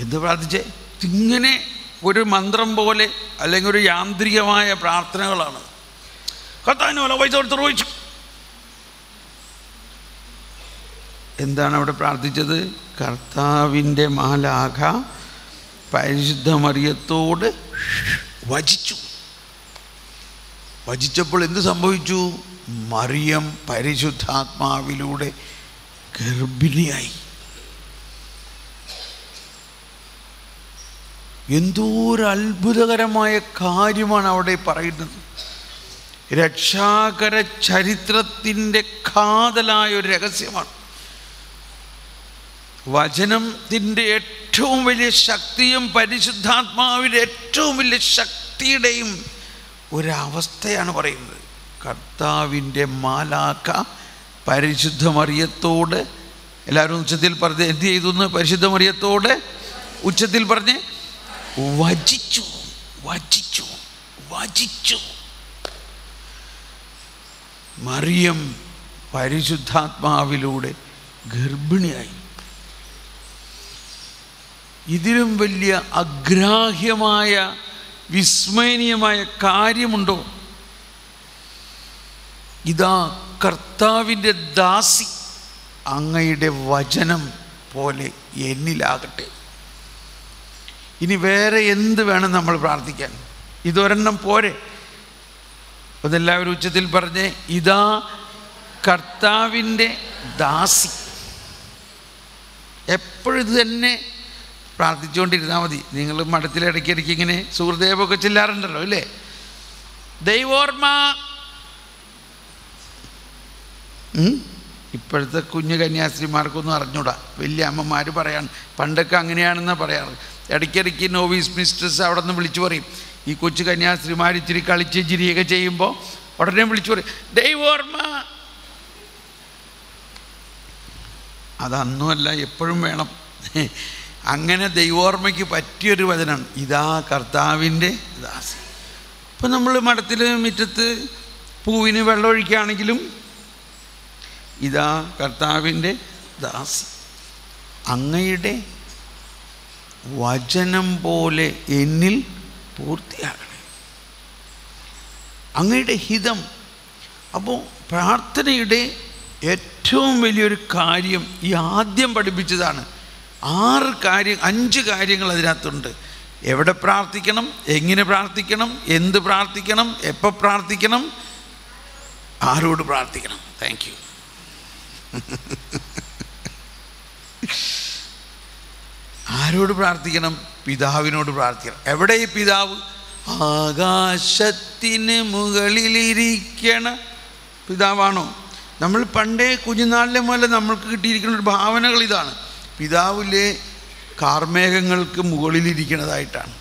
എന്ത് പ്രാർത്ഥിച്ചേ? ഇങ്ങനെ ഒരു മന്ത്രം പോലെ അല്ലെങ്കിൽ ഒരു യാന്ത്രികമായ പ്രാർത്ഥനകളാണ്. എന്താണ് അവിടെ പ്രാർത്ഥിച്ചത്? കർത്താവിൻ്റെ മാലാഖ പരിശുദ്ധ മറിയത്തോട് വചിച്ചു. വചിച്ചപ്പോൾ എന്ത് സംഭവിച്ചു? മറിയം പരിശുദ്ധാത്മാവിലൂടെ ഗർഭിണിയായി. എന്തോ ഒരു അത്ഭുതകരമായ കാര്യമാണ് അവിടെ പറയുന്നത്. രക്ഷാകര ചരിത്രത്തിൻ്റെ കാതലായ ഒരു രഹസ്യമാണ്. വചനത്തിൻ്റെ ഏറ്റവും വലിയ ശക്തിയും പരിശുദ്ധാത്മാവിൻ്റെ ഏറ്റവും വലിയ ശക്തിയുടെയും ഒരവസ്ഥയാണ് പറയുന്നത്. കർത്താവിൻ്റെ മാലാഖ പരിശുദ്ധ മറിയത്തോട്, എല്ലാവരും ഉച്ചത്തിൽ പറഞ്ഞ് എന്ത് ചെയ്തു എന്ന്? പരിശുദ്ധ മറിയത്തോട് ഉച്ചത്തിൽ പറഞ്ഞ് വചിച്ചു. വചിച്ചു വചിച്ചു. മറിയം പരിശുദ്ധാത്മാവിലൂടെ ഗർഭിണിയായി. ഇതിലും വലിയ അഗ്രാഹ്യമായ വിസ്മയനീയമായ കാര്യമുണ്ടോ? ഇതാ കർത്താവിൻ്റെ ദാസി, അങ്ങയുടെ വചനം പോലെ എന്നിലാകട്ടെ. ഇനി വേറെ എന്ത് വേണം നമ്മൾ പ്രാർത്ഥിക്കാൻ? ഇതൊരെണ്ണം പോരെ? അതെല്ലാവരും ഉച്ചത്തിൽ പറഞ്ഞേ, ഇതാ കർത്താവിൻ്റെ ദാസി. എപ്പോഴും ഇത് തന്നെ പ്രാർത്ഥിച്ചുകൊണ്ടിരുന്നാൽ മതി. നിങ്ങൾ മഠത്തിലിടയ്ക്കിടയ്ക്ക് ഇങ്ങനെ സുഹൃദേവൊക്കെ ചെല്ലാറുണ്ടല്ലോ അല്ലേ? ദൈവോർമ്മ. ഇപ്പോഴത്തെ കുഞ്ഞു കന്യാസ്ത്രീമാർക്കൊന്നും അറിഞ്ഞൂടാ, വലിയ അമ്മമാർ പറയാണ്. പണ്ടൊക്കെ അങ്ങനെയാണെന്നാണ് പറയാറ്. ഇടയ്ക്കിടയ്ക്ക് നോവീസ് മിസ്ട്രസ് അവിടെ നിന്ന് വിളിച്ചു പറയും. ഈ കൊച്ചു കന്യാസ്ത്രീമാർ ഇച്ചിരി കളിച്ച് ചിരിയൊക്കെ ചെയ്യുമ്പോൾ ഉടനെ വിളിച്ചു പറയും, ദൈവോർമ്മ. അതന്നുമല്ല, എപ്പോഴും വേണം. അങ്ങനെ ദൈവോർമ്മയ്ക്ക് പറ്റിയൊരു വചനമാണ് ഇതാ കർത്താവിൻ്റെ ദാസി. ഇപ്പം നമ്മൾ മഠത്തിൽ മുറ്റത്ത് പൂവിന് വെള്ളമൊഴിക്കുകയാണെങ്കിലും ഇതാ കർത്താവിൻ്റെ ദാസി, അങ്ങയുടെ വചനം പോലെ എന്നിൽ പൂർത്തിയാകണേ, അങ്ങയുടെ ഹിതം. അപ്പോൾ പ്രാർത്ഥനയുടെ ഏറ്റവും വലിയൊരു കാര്യം ഈ ആദ്യം പഠിപ്പിച്ചതാണ്. 5 കാര്യങ്ങൾ അതിനകത്തുണ്ട്. എവിടെ പ്രാർത്ഥിക്കണം, എങ്ങനെ പ്രാർത്ഥിക്കണം, എന്ത് പ്രാർത്ഥിക്കണം, എപ്പോൾ പ്രാർത്ഥിക്കണം, ആരോട് പ്രാർത്ഥിക്കണം. Thank you. ആരോട് പ്രാർത്ഥിക്കണം? പിതാവിനോട് പ്രാർത്ഥിക്കണം. എവിടെ ഈ പിതാവ്? ആകാശത്തിന് മുകളിലിരിക്കണ പിതാവാണോ? നമ്മൾ പണ്ടേ കുഞ്ഞുനാളിലെ മുതൽ നമ്മൾക്ക് കിട്ടിയിരിക്കുന്ന ഒരു ഭാവനകൾ ഇതാണ്. പിതാവിലെ കാർമേഘങ്ങൾക്ക് മുകളിലിരിക്കുന്നതായിട്ടാണ്.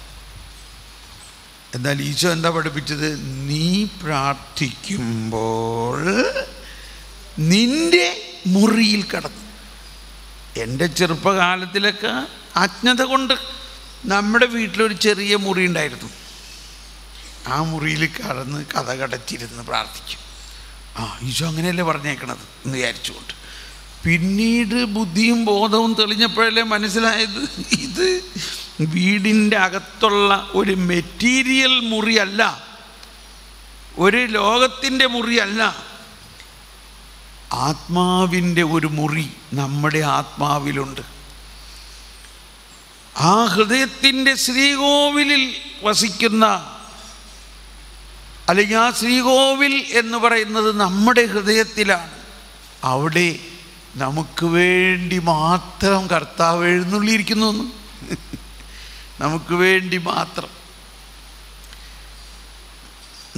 എന്നാൽ ഈശോ എന്താ പഠിപ്പിച്ചത്? നീ പ്രാർത്ഥിക്കുമ്പോൾ നിൻ്റെ മുറിയിൽ കടന്നു. എൻ്റെ ചെറുപ്പകാലത്തിലൊക്കെ അജ്ഞത കൊണ്ട് നമ്മുടെ വീട്ടിലൊരു ചെറിയ മുറി ഉണ്ടായിരുന്നു. ആ മുറിയിൽ കടന്ന് കഥ കടച്ചിരുന്ന് പ്രാർത്ഥിക്കും. ഈശോ അങ്ങനെയല്ലേ പറഞ്ഞേക്കണത് എന്ന് വിചാരിച്ചുകൊണ്ട്. പിന്നീട് ബുദ്ധിയും ബോധവും തെളിഞ്ഞപ്പോഴല്ലേ മനസ്സിലായത് ഇത് വീടിൻ്റെ അകത്തുള്ള ഒരു മെറ്റീരിയൽ മുറിയല്ല, ഒരു ലോകത്തിൻ്റെ മുറിയല്ല, ആത്മാവിൻ്റെ ഒരു മുറി നമ്മുടെ ആത്മാവിലുണ്ട്. ആ ഹൃദയത്തിൻ്റെ ശ്രീകോവിലിൽ വസിക്കുന്ന, അല്ലെങ്കിൽ ആ ശ്രീകോവിൽ എന്ന് പറയുന്നത് നമ്മുടെ ഹൃദയത്തിലാണ്. അവിടെ നമുക്ക് വേണ്ടി മാത്രം കർത്താവ് എഴുന്നള്ളിയിരിക്കുന്നു. നമുക്ക് വേണ്ടി മാത്രം,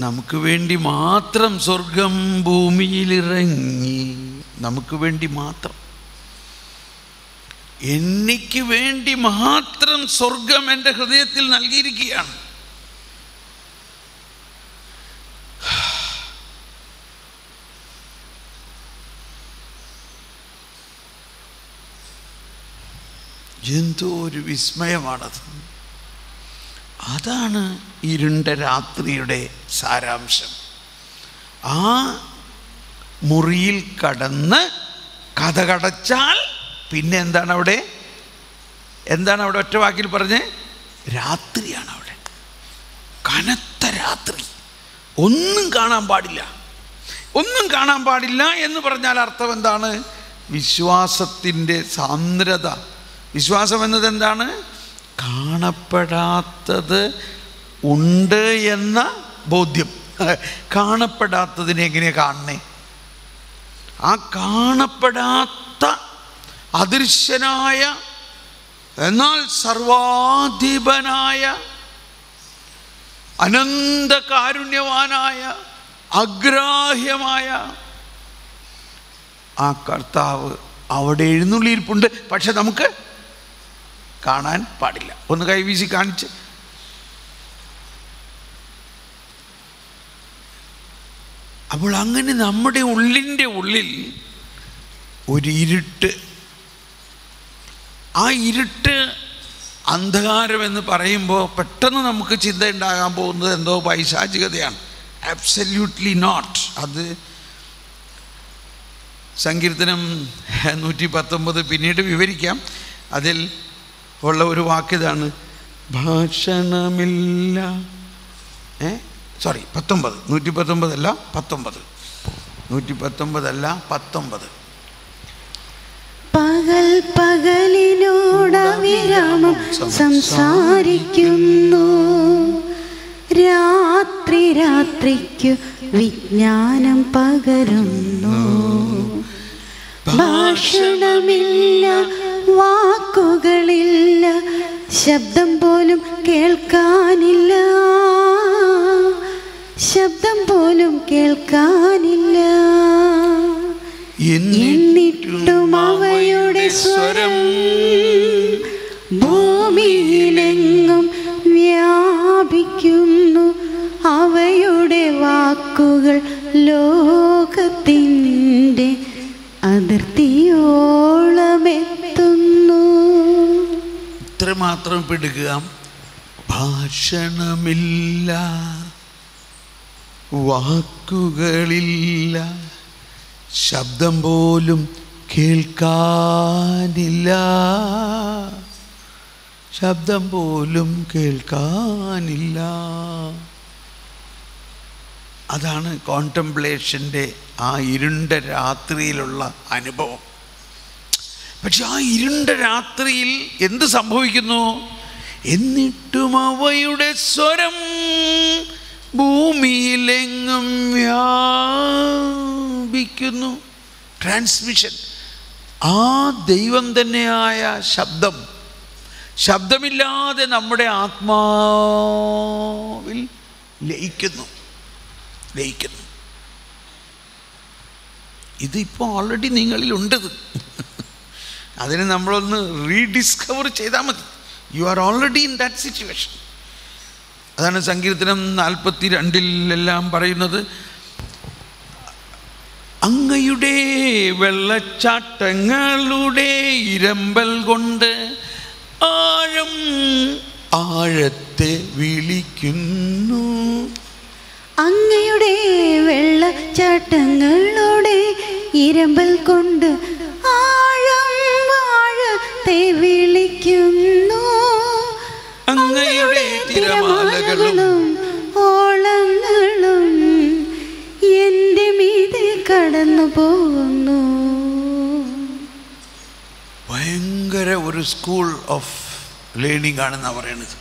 നമുക്ക് വേണ്ടി മാത്രം സ്വർഗം ഭൂമിയിലിറങ്ങി. നമുക്ക് വേണ്ടി മാത്രം, എനിക്ക് വേണ്ടി മാത്രം സ്വർഗം എൻ്റെ ഹൃദയത്തിൽ നൽകിയിരിക്കുകയാണ്. എന്തോ ഒരു വിസ്മയമാണത്. അതാണ് ഇരുണ്ട രാത്രിയുടെ സാരാംശം. ആ മുറിയിൽ കടന്ന് കതകടച്ചാൽ പിന്നെ എന്താണ് അവിടെ? ഒറ്റ വാക്കിൽ പറഞ്ഞ്, രാത്രിയാണ് അവിടെ. കനത്ത രാത്രി, ഒന്നും കാണാൻ പാടില്ല. ഒന്നും കാണാൻ പാടില്ല എന്ന് പറഞ്ഞാൽ അർത്ഥം എന്താണ്? വിശ്വാസത്തിൻ്റെ സാന്ദ്രത. വിശ്വാസം എന്നത് എന്താണ്? കാണപ്പെടാത്തത് ഉണ്ട് എന്ന ബോധ്യം. കാണപ്പെടാത്തതിനെ എങ്ങനെയാണ് കാണണേ? ആ കാണപ്പെടാത്ത അദൃശ്യനായ എന്നാൽ സർവാധിപനായ അനന്ത കാരുണ്യവാനായ അഗ്രാഹ്യമായ ആ കർത്താവ് അവിടെ എഴുന്നള്ളിയിരിപ്പുണ്ട്. പക്ഷെ നമുക്ക് കാണാൻ പാടില്ല. ഒന്ന് കൈവീശി കാണിച്ച്. അപ്പോൾ അങ്ങനെ നമ്മുടെ ഉള്ളിൻ്റെ ഉള്ളിൽ ഒരു ഇരുട്ട്. ആ ഇരുട്ട്, അന്ധകാരം എന്ന് പറയുമ്പോൾ പെട്ടെന്ന് നമുക്ക് ചിന്ത ഉണ്ടാകാൻ പോകുന്നത് എന്തോ പൈശാചികതയാണ്. Absolutely not. അത് സങ്കീർത്തനം 119 പിന്നീട് വിവരിക്കാം. അതിൽ ഉള്ള ഒരു വാക്കിതാണ്, ഭാഷണമില്ല. 19 119 അല്ല 19, 119 അല്ല 19. പകൽ പകലിനോടവിരാമം സംസാരിക്കുന്നു, രാത്രി രാത്രിക്കു വിജ്ഞാനം പകരുന്നു. ഭാഷണമില്ല, വാക്കുകളില്ല, ശബ്ദം പോലും കേൾക്കാനില്ല, ശബ്ദം പോലും കേൾക്കാനില്ല. എന്നിട്ടും അവയുടെ സ്വരം ഭൂമിയിലെങ്ങും വ്യാപിക്കുന്നു, അവയുടെ വാക്കുകൾ ലോകത്തിൻ്റെ അതിർത്തിയോളമെത്തുന്നു. ഇത്രമാത്രം പിടിക്കുക. ഭാഷണമില്ല, വാക്കുകളില്ല, ശബ്ദം പോലും കേൾക്കാനില്ല, ശബ്ദം പോലും കേൾക്കാനില്ല. അതാണ് കോൺടെംപ്ലേഷൻ്റെ ആ ഇരുണ്ട രാത്രിയിലുള്ള അനുഭവം. പക്ഷെ ആ ഇരുണ്ട രാത്രിയിൽ എന്ത് സംഭവിക്കുന്നു? എന്നിട്ടും അവയുടെ സ്വരം ഭൂമിയിലെങ്ങും വ്യാപിക്കുന്നു. ട്രാൻസ്മിഷൻ. ആ ദൈവം തന്നെയായ ശബ്ദം, ശബ്ദമില്ലാതെ നമ്മുടെ ആത്മാവിൽ ലയിക്കുന്നു. ഇതിപ്പോൾ ഓൾറെഡി നിങ്ങളിലുണ്ട്. അതിനെ നമ്മളൊന്ന് റീഡിസ്കവർ ചെയ്താൽ മതി. You are already in that situation. അതാണ് സങ്കീർത്തനം 42 പറയുന്നത്, അങ്ങയുടെ വെള്ളച്ചാട്ടങ്ങളുടെ ഇരമ്പൽ കൊണ്ട് ആഴത്തെ വിളിക്കുന്നു. അങ്ങയുടെ വെള്ളച്ചാട്ടങ്ങളുടെ ഇരമ്പൽ കൊണ്ട് ആഴത്തെ വിളിക്കുന്നു. അങ്ങയുടെ തിരമാലകളും ഓളങ്ങളും എൻ്റെ മീതെ കടന്നു പോകുന്നു. ഭയങ്കര ഒരു സ്കൂൾ ഓഫ് ലേണിംഗ് ആണെന്നാണ് പറയുന്നത്.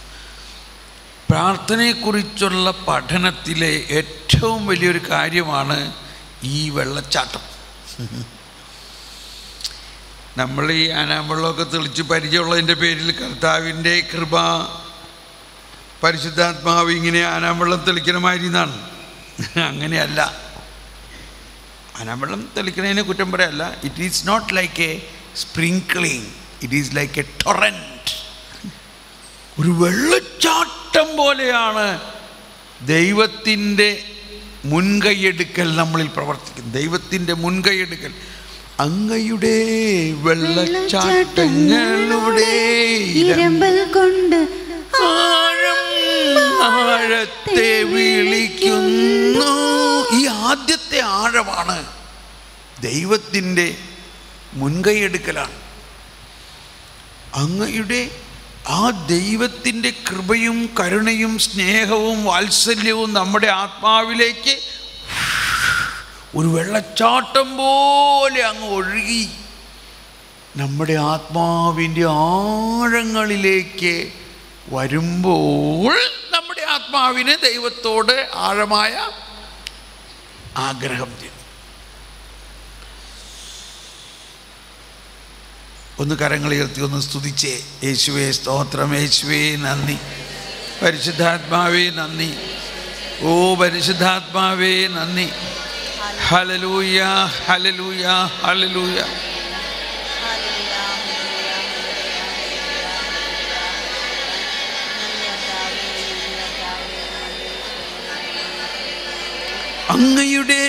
പ്രാർത്ഥനയെക്കുറിച്ചുള്ള പഠനത്തിലെ ഏറ്റവും വലിയൊരു കാര്യമാണ് ഈ വെള്ളച്ചാട്ടം. നമ്മൾ ഈ ആനാമ്പള്ളമൊക്കെ തെളിച്ച് പരിചയമുള്ളതിൻ്റെ പേരിൽ കർത്താവിൻ്റെ കൃപ പരിശുദ്ധാത്മാവ് ഇങ്ങനെ ആനാവെള്ളം തെളിക്കണ മാതിരി എന്നാണ്. അങ്ങനെയല്ല. ആനാവെള്ളം തെളിക്കണതിനെ കുറ്റം പറയല്ല. It is not like a sprinkling, it is like a torrent. ഒരു വെള്ളച്ചാട്ടം പോലെയാണ് ദൈവത്തിൻ്റെ മുൻകൈയെടുക്കൽ നമ്മളിൽ പ്രവർത്തിക്കും. ദൈവത്തിൻ്റെ മുൻകൈയെടുക്കൽ. അങ്ങയുടെ വെള്ളച്ചാട്ടങ്ങളുടെ ഇരമ്പൽ കൊണ്ട് ആഴത്തെ വിളിക്കുന്നു. ഈ ആദ്യത്തെ ആഴമാണ് ദൈവത്തിൻ്റെ മുൻകൈയെടുക്കലാണ്. അങ്ങയുടെ ആ ദൈവത്തിൻ്റെ കൃപയും കരുണയും സ്നേഹവും വാത്സല്യവും നമ്മുടെ ആത്മാവിലേക്ക് ഒരു വെള്ളച്ചാട്ടം പോലെ അങ്ങ് ഒഴുകി നമ്മുടെ ആത്മാവിൻ്റെ ആഴങ്ങളിലേക്ക് വരുമ്പോൾ നമ്മുടെ ആത്മാവിന് ദൈവത്തോട് ആഴമായ ആഗ്രഹം തീരും. ഒന്ന് കരങ്ങളുയർത്തി ഒന്ന് സ്തുതിച്ചേ. യേശുവേ സ്തോത്രം, യേശുവേ നന്ദി, പരിശുദ്ധാത്മാവേ നന്ദി, ഓ പരിശുദ്ധാത്മാവേ നന്ദി. Hallelujah, hallelujah, hallelujah. അങ്ങയുടെ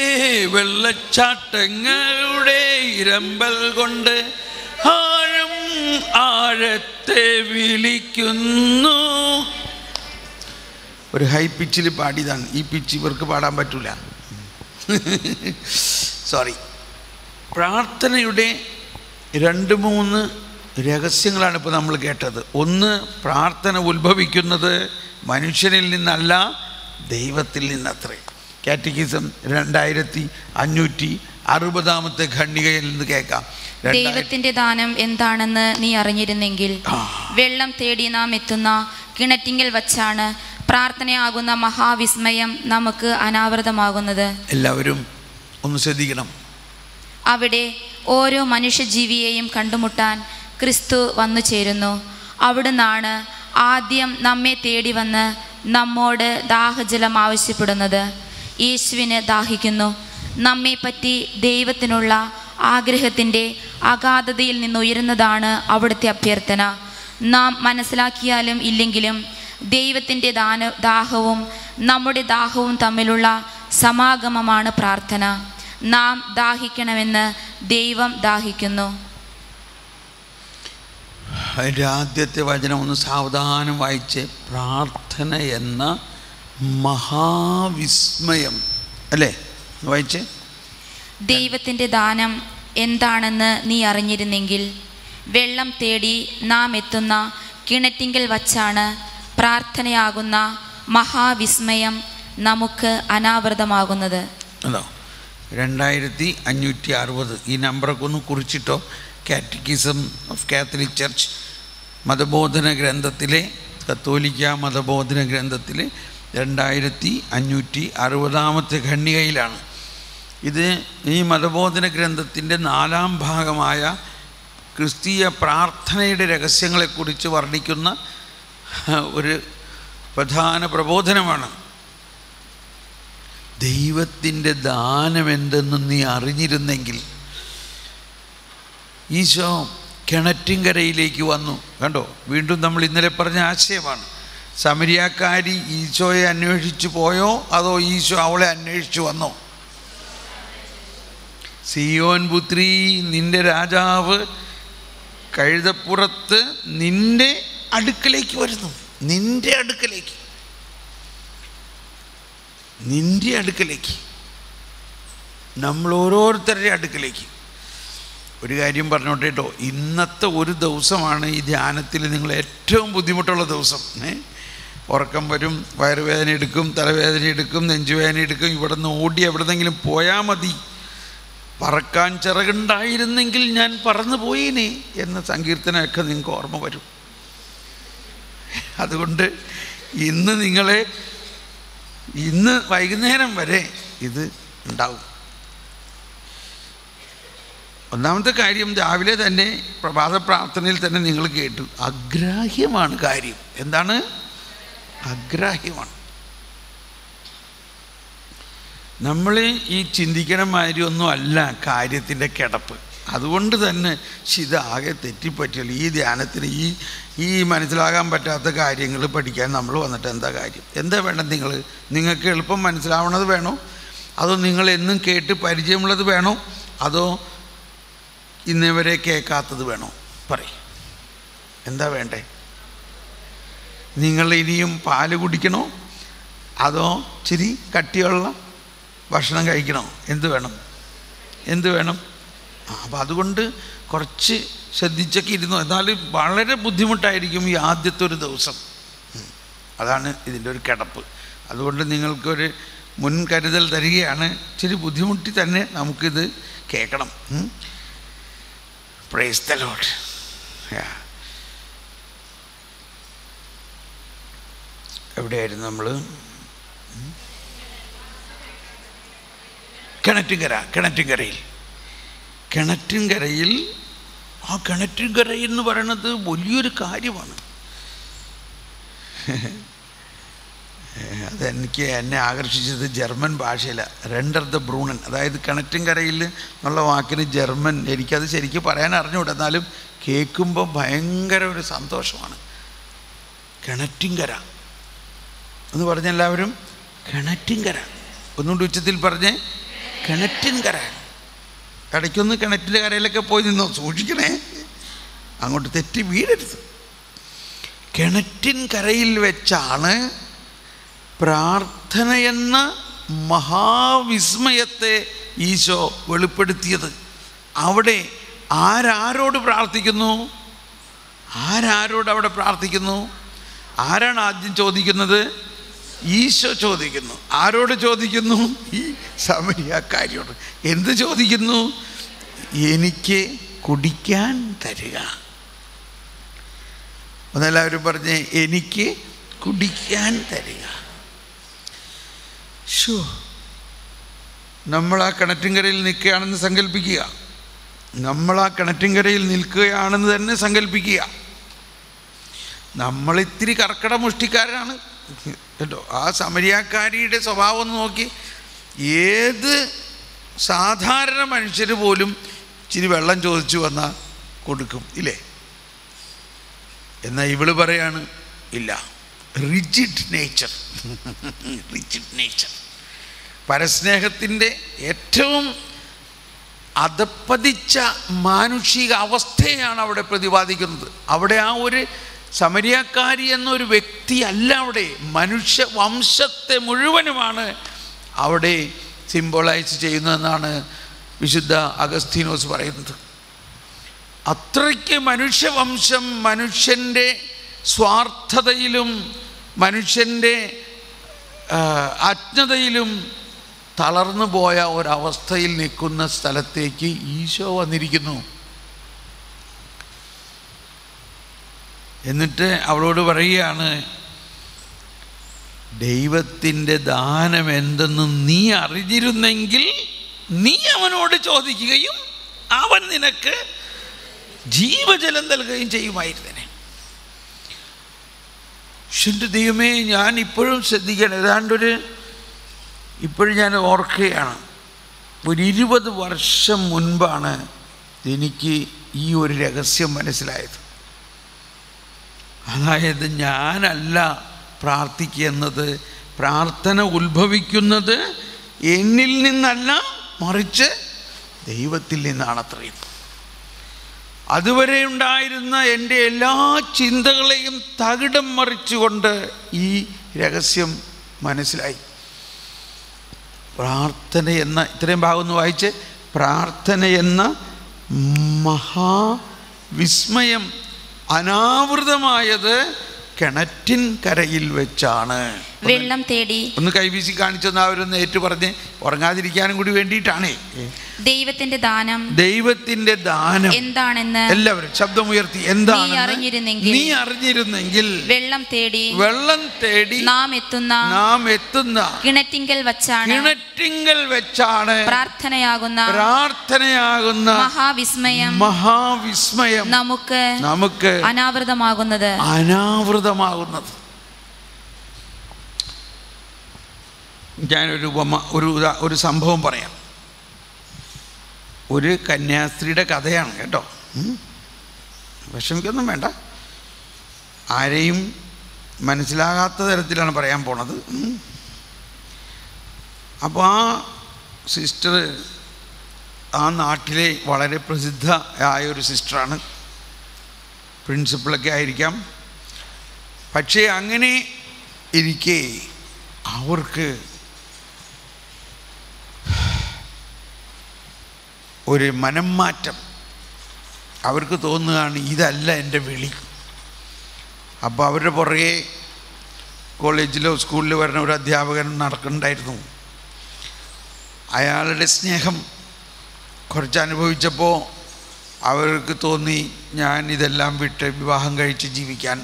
വെള്ളച്ചാട്ടങ്ങളുടെ ഇരമ്പൽ കൊണ്ട് ആഴം ആഴത്തെ വിളിക്കുന്നു. ഒരു ഹൈ പിച്ചിൽ പാടിയതാണ്. ഈ പിച്ച് ഇവർക്ക് പാടാൻ പറ്റൂല, സോറി. പ്രാർത്ഥനയുടെ 2-3 രഹസ്യങ്ങളാണ് ഇപ്പോൾ നമ്മൾ കേട്ടത്. ഒന്ന്, പ്രാർത്ഥന ഉത്ഭവിക്കുന്നത് മനുഷ്യനിൽ നിന്നല്ല, ദൈവത്തിൽ നിന്നത്രേ. കാറ്റഗിസം 2560 ഖണ്ഡികയിൽ നിന്ന് കേൾക്കാം. ദൈവത്തിന്റെ ദാനം എന്താണെന്ന് നീ അറിഞ്ഞിരുന്നെങ്കിൽ വെള്ളം തേടി നാം എത്തുന്ന കിണറ്റിങ്കൽ വച്ചാണ് പ്രാർത്ഥനയാകുന്ന മഹാവിസ്മയം നമുക്ക് അനാവൃതമാകുന്നത്. എല്ലാവരും ഒന്ന് ശ്രദ്ധിക്കണം. അവിടെ ഓരോ മനുഷ്യജീവിയെയും കണ്ടുമുട്ടാൻ ക്രിസ്തു വന്നു ചേരുന്നു. അവിടുന്നാണ് ആദ്യം നമ്മെ തേടി വന്ന് നമ്മോട് ദാഹജലം ആവശ്യപ്പെടുന്നത്. യേശുവിന് ദാഹിക്കുന്നു. നമ്മെപ്പറ്റി ദൈവത്തിനുള്ള ആഗ്രഹത്തിൻ്റെ അഗാധതയിൽ നിന്നുയരുന്നതാണ് അവിടുത്തെ അഭ്യർത്ഥന. നാം മനസ്സിലാക്കിയാലും ഇല്ലെങ്കിലും ദൈവത്തിൻ്റെ ദാഹവും നമ്മുടെ ദാഹവും തമ്മിലുള്ള സമാഗമമാണ് പ്രാർത്ഥന. നാം ദാഹിക്കണമെന്ന് ദൈവം ദാഹിക്കുന്നു. അതിൻ്റെ ആദ്യത്തെ വചനം ഒന്ന് സാവധാനം വായിച്ച്. പ്രാർത്ഥന എന്ന മഹാവിസ്മയം അല്ലേ? വായിച്ച്. ദൈവത്തിൻ്റെ ദാനം എന്താണെന്ന് നീ അറിഞ്ഞിരുന്നെങ്കിൽ വെള്ളം തേടി നാം എത്തുന്ന കിണറ്റിങ്കൽ വച്ചാണ് പ്രാർത്ഥനയാകുന്ന മഹാവിസ്മയം നമുക്ക് അനാവൃതമാകുന്നത്. അതോ 2560 ഈ നമ്പറൊക്കെ ഒന്ന് കുറിച്ചിട്ടോ. കാറ്റഗിസം ഓഫ് കാത്തലിക് ചർച്ച് മതബോധന ഗ്രന്ഥത്തിലെ, കത്തോലിക്ക മതബോധന ഗ്രന്ഥത്തിലെ 2560 ഖണ്ഡികയിലാണ് ഇത്. ഈ മതബോധന ഗ്രന്ഥത്തിൻ്റെ 4-ാം ഭാഗമായ ക്രിസ്തീയ പ്രാർത്ഥനയുടെ രഹസ്യങ്ങളെക്കുറിച്ച് വർണ്ണിക്കുന്ന ഒരു പ്രധാന പ്രബോധനമാണ്. ദൈവത്തിൻ്റെ ദാനമെന്തെന്ന് നീ അറിഞ്ഞിരുന്നെങ്കിൽ. ഈശോ കിണറ്റിൻകരയിലേക്ക് വന്നു. കണ്ടോ, വീണ്ടും നമ്മൾ ഇന്നലെ പറഞ്ഞ ആശയമാണ്. സമരിയാക്കാരി ഈശോയെ അന്വേഷിച്ചു പോയോ അതോ ഈശോ അവളെ അന്വേഷിച്ചു വന്നോ? സിയോൻ പുത്രി, നിന്റെ രാജാവ് കഴുതപ്പുറത്ത് നിന്റെ അടുക്കലേക്ക് വരുന്നു. നിന്റെ അടുക്കലേക്ക്, നിന്റെ അടുക്കലേക്ക്, നമ്മൾ ഓരോരുത്തരുടെ അടുക്കലേക്ക്. ഒരു കാര്യം പറഞ്ഞോട്ടെ കേട്ടോ, ഇന്നത്തെ ഒരു ദിവസമാണ് ഈ ധ്യാനത്തിൽ നിങ്ങൾ ഏറ്റവും ബുദ്ധിമുട്ടുള്ള ദിവസം. ഉറക്കം വരും, വയറുവേദന എടുക്കും, തലവേദന എടുക്കും, നെഞ്ചുവേദന എടുക്കും. ഇവിടെ നിന്ന് ഓടി എവിടെന്നെങ്കിലും പോയാൽ മതി. പറക്കാൻ ചിറകുണ്ടായിരുന്നെങ്കിൽ ഞാൻ പറന്നു പോയിനെ എന്ന സങ്കീർത്തനമൊക്കെ നിങ്ങൾക്ക് ഓർമ്മ വരും. അതുകൊണ്ട് ഇന്ന് വൈകുന്നേരം വരെ ഇത് ഉണ്ടാവും. ഒന്നാമത്തെ കാര്യം, രാവിലെ തന്നെ പ്രഭാത പ്രാർത്ഥനയിൽ തന്നെ നിങ്ങൾ കേട്ടു, അഗ്രാഹ്യമാണ് കാര്യം. എന്താണ് അഗ്രാഹ്യമാണ്. നമ്മൾ ഈ ചിന്തിക്കണ മാതിരി ഒന്നും അല്ല കാര്യത്തിൻ്റെ കിടപ്പ്. അതുകൊണ്ട് തന്നെ ഇതാകെ തെറ്റിപ്പറ്റിയല്ലോ. ഈ ധ്യാനത്തിന് ഈ മനസ്സിലാകാൻ പറ്റാത്ത കാര്യങ്ങൾ പഠിക്കാൻ നമ്മൾ വന്നിട്ട് എന്താ കാര്യം? എന്താ വേണ്ടത്? നിങ്ങൾക്ക് എളുപ്പം മനസ്സിലാവണത് വേണോ? അതോ നിങ്ങൾ എന്നും കേട്ട് പരിചയമുള്ളത് വേണോ? അതോ ഇന്നേവരെ കേൾക്കാത്തത് വേണോ? പറയും. എന്താ വേണ്ടേ? നിങ്ങൾ ഇനിയും പാല് കുടിക്കണോ? അതോ ഇച്ചിരി കട്ടിയുള്ള ഭക്ഷണം കഴിക്കണോ? എന്ത് വേണം? അപ്പം അതുകൊണ്ട് കുറച്ച് ശ്രദ്ധിച്ചൊക്കെ ഇരുന്നു. എന്നാലും വളരെ ബുദ്ധിമുട്ടായിരിക്കും ഈ ആദ്യത്തെ ഒരു ദിവസം. അതാണ് ഇതിൻ്റെ ഒരു കിടപ്പ്. അതുകൊണ്ട് നിങ്ങൾക്കൊരു മുൻകരുതൽ തരികയാണ്. ഇച്ചിരി ബുദ്ധിമുട്ടി തന്നെ നമുക്കിത് കേൾക്കണം. Price the Lord. എവിടെയായിരുന്നു നമ്മൾ? കിണറ്റിൻകരയിൽ ആ കിണറ്റിൻകര എന്ന് പറയുന്നത് വലിയൊരു കാര്യമാണ്. എന്നെ ആകർഷിച്ചത് ജർമ്മൻ ഭാഷയിലാണ്. റെൻഡർ ദ ബ്രൂണൻ, അതായത് കിണറ്റിൻകരയിൽ എന്നുള്ള വാക്കിന് ജർമ്മൻ, എനിക്കത് ശരിക്കും പറയാൻ അറിഞ്ഞുകൂടാ, എന്നാലും കേൾക്കുമ്പോൾ ഭയങ്കര ഒരു സന്തോഷമാണ്. കിണറ്റിൻകര എന്ന് പറഞ്ഞ എല്ലാവരും കിണറ്റിൻകര ഒന്നുകൊണ്ട് ഉച്ചത്തിൽ പറഞ്ഞേ, കിണറ്റിൻകര. ഇടയ്ക്കൊന്ന് കിണറ്റിൻ്റെ കരയിലൊക്കെ പോയി നിന്നോ, സൂക്ഷിക്കണേ, അങ്ങോട്ട് തെറ്റി വീഴരുത്. കിണറ്റിൻകരയിൽ വെച്ചാണ് പ്രാർത്ഥനയെന്ന മഹാവിസ്മയത്തെ ഈശോ വെളിപ്പെടുത്തിയത്. അവിടെ ആരോട് പ്രാർത്ഥിക്കുന്നു? അവിടെ പ്രാർത്ഥിക്കുന്നു? ആരാണ് ആദ്യം ചോദിക്കുന്നത്? ഈശോ ചോദിക്കുന്നു. ആരോട് ചോദിക്കുന്നു? ഈ സമരിയാക്കാരിയോട്. എന്ത് ചോദിക്കുന്നു? എനിക്ക് കുടിക്കാൻ തരിക. ഒന്നെല്ലാവരും പറഞ്ഞേ, എനിക്ക് കുടിക്കാൻ തരിക. നമ്മൾ ആ കിണറ്റിൻകരയിൽ നിൽക്കുകയാണെന്ന് സങ്കല്പിക്കുക. നിൽക്കുകയാണെന്ന് തന്നെ സങ്കല്പിക്കുക. നമ്മളിത്തിരി കർക്കട മുഷ്ടിക്കാരാണ് കേട്ടോ. ആ സമരിയാക്കാരിയുടെ സ്വഭാവം ഒന്ന് നോക്കി. ഏത് സാധാരണ മനുഷ്യർ പോലും ഇച്ചിരി വെള്ളം ചോദിച്ചു വന്നാൽ കൊടുക്കും, ഇല്ലേ? എന്നാൽ ഇവള് പറയാണ് ഇല്ല. Rigid nature. പരസ്നേഹത്തിൻ്റെ ഏറ്റവും അധപ്പതിച്ച മാനുഷിക അവസ്ഥയാണ് അവിടെ പ്രതിപാദിക്കുന്നത്. അവിടെ ആ ഒരു സമരിയാക്കാരി എന്നൊരു വ്യക്തി അല്ല, അവിടെ മനുഷ്യ വംശത്തെ മുഴുവനുമാണ് അവിടെ സിംബോളൈസ് ചെയ്യുന്നതെന്നാണ് വിശുദ്ധ അഗസ്തീനോസ് പറയുന്നത്. അത്രയ്ക്ക് മനുഷ്യവംശം മനുഷ്യൻ്റെ സ്വാർത്ഥതയിലും മനുഷ്യൻ്റെ അജ്ഞതയിലും തളർന്നു പോയ ഒരവസ്ഥയിൽ നിൽക്കുന്ന സ്ഥലത്തേക്ക് ഈശോ വന്നിരിക്കുന്നു. എന്നിട്ട് അവളോട് പറയുകയാണ്, ദൈവത്തിൻ്റെ ദാനം എന്തെന്ന് നീ അറിഞ്ഞിരുന്നെങ്കിൽ നീ അവനോട് ചോദിക്കുകയും അവൻ നിനക്ക് ജീവജലം നൽകുകയും ചെയ്യുമായിരുന്നേനെ. എൻ്റെ ദൈവമേ, ഞാൻ ഇപ്പോഴും ശ്രദ്ധിക്കണം. ഇപ്പോഴും ഞാൻ ഓർക്കുകയാണ്, ഒരു 20 വർഷം മുൻപാണ് എനിക്ക് ഈ ഒരു രഹസ്യം മനസ്സിലായത്. അതായത് ഞാനല്ല പ്രാർത്ഥിക്കുന്നത്, പ്രാർത്ഥന ഉത്ഭവിക്കുന്നത് എന്നിൽ നിന്നല്ല, മറിച്ച് ദൈവത്തിൽ നിന്നാണത്രയും. അതുവരെ ഉണ്ടായിരുന്ന എൻ്റെ എല്ലാ ചിന്തകളെയും തകിടം മറിച്ചുകൊണ്ട് ഈ രഹസ്യം മനസ്സിലായി. പ്രാർത്ഥന എന്ന, ഇത്രയും ഭാഗം ഒന്ന് വായിച്ച്, പ്രാർത്ഥന എന്ന മഹാവിസ്മയം അനാവൃതമായത് കിണറ്റിൻ കരയിൽ വെച്ചാണ്. വെള്ളം തേടി ഒന്ന് കൈവീശി കാണിച്ചെന്ന് അവരൊന്ന് ഏറ്റു പറഞ്ഞ് ഉറങ്ങാതിരിക്കാനും കൂടി വേണ്ടിയിട്ടാണേ. ദൈവത്തിന്റെ ദാനം എന്താണെന്ന് എല്ലാവരും ശബ്ദമുയർത്തി, എന്താണ് നീ അറിഞ്ഞിരുന്നെങ്കിൽ വെള്ളം തേടി നാം എത്തുന്ന കിണറ്റിങ്കൽ വെച്ചാണ് പ്രാർത്ഥനയാകുന്ന മഹാവിസ്മയം നമുക്ക് അനാവൃതമാകുന്നത്. ഞാനൊരു ഒരു സംഭവം പറയാം. ഒരു കന്യാസ്ത്രീയുടെ കഥയാണ് കേട്ടോ. വിഷമിക്കൊന്നും വേണ്ട, ആരെയും മനസ്സിലാകാത്ത തരത്തിലാണ് പറയാൻ പോണത്. അപ്പോൾ ആ സിസ്റ്റർ ആ നാട്ടിലെ വളരെ പ്രസിദ്ധമായ ഒരു സിസ്റ്ററാണ്, പ്രിൻസിപ്പളൊക്കെ ആയിരിക്കാം. പക്ഷേ അങ്ങനെ ഇരിക്കെ അവർക്ക് ഒരു മനം മാറ്റം. അവർക്ക് തോന്നുകയാണ് ഇതല്ല എൻ്റെ വിളി. അപ്പോൾ അവരുടെ പുറകെ കോളേജിലോ സ്കൂളിലോ വരുന്ന ഒരു അധ്യാപകൻ നടക്കുന്നുണ്ടായിരുന്നു. അയാളുടെ സ്നേഹം കുറച്ച് അനുഭവിച്ചപ്പോൾ അവർക്ക് തോന്നി ഞാൻ ഇതെല്ലാം വിട്ട് വിവാഹം കഴിച്ച് ജീവിക്കാൻ.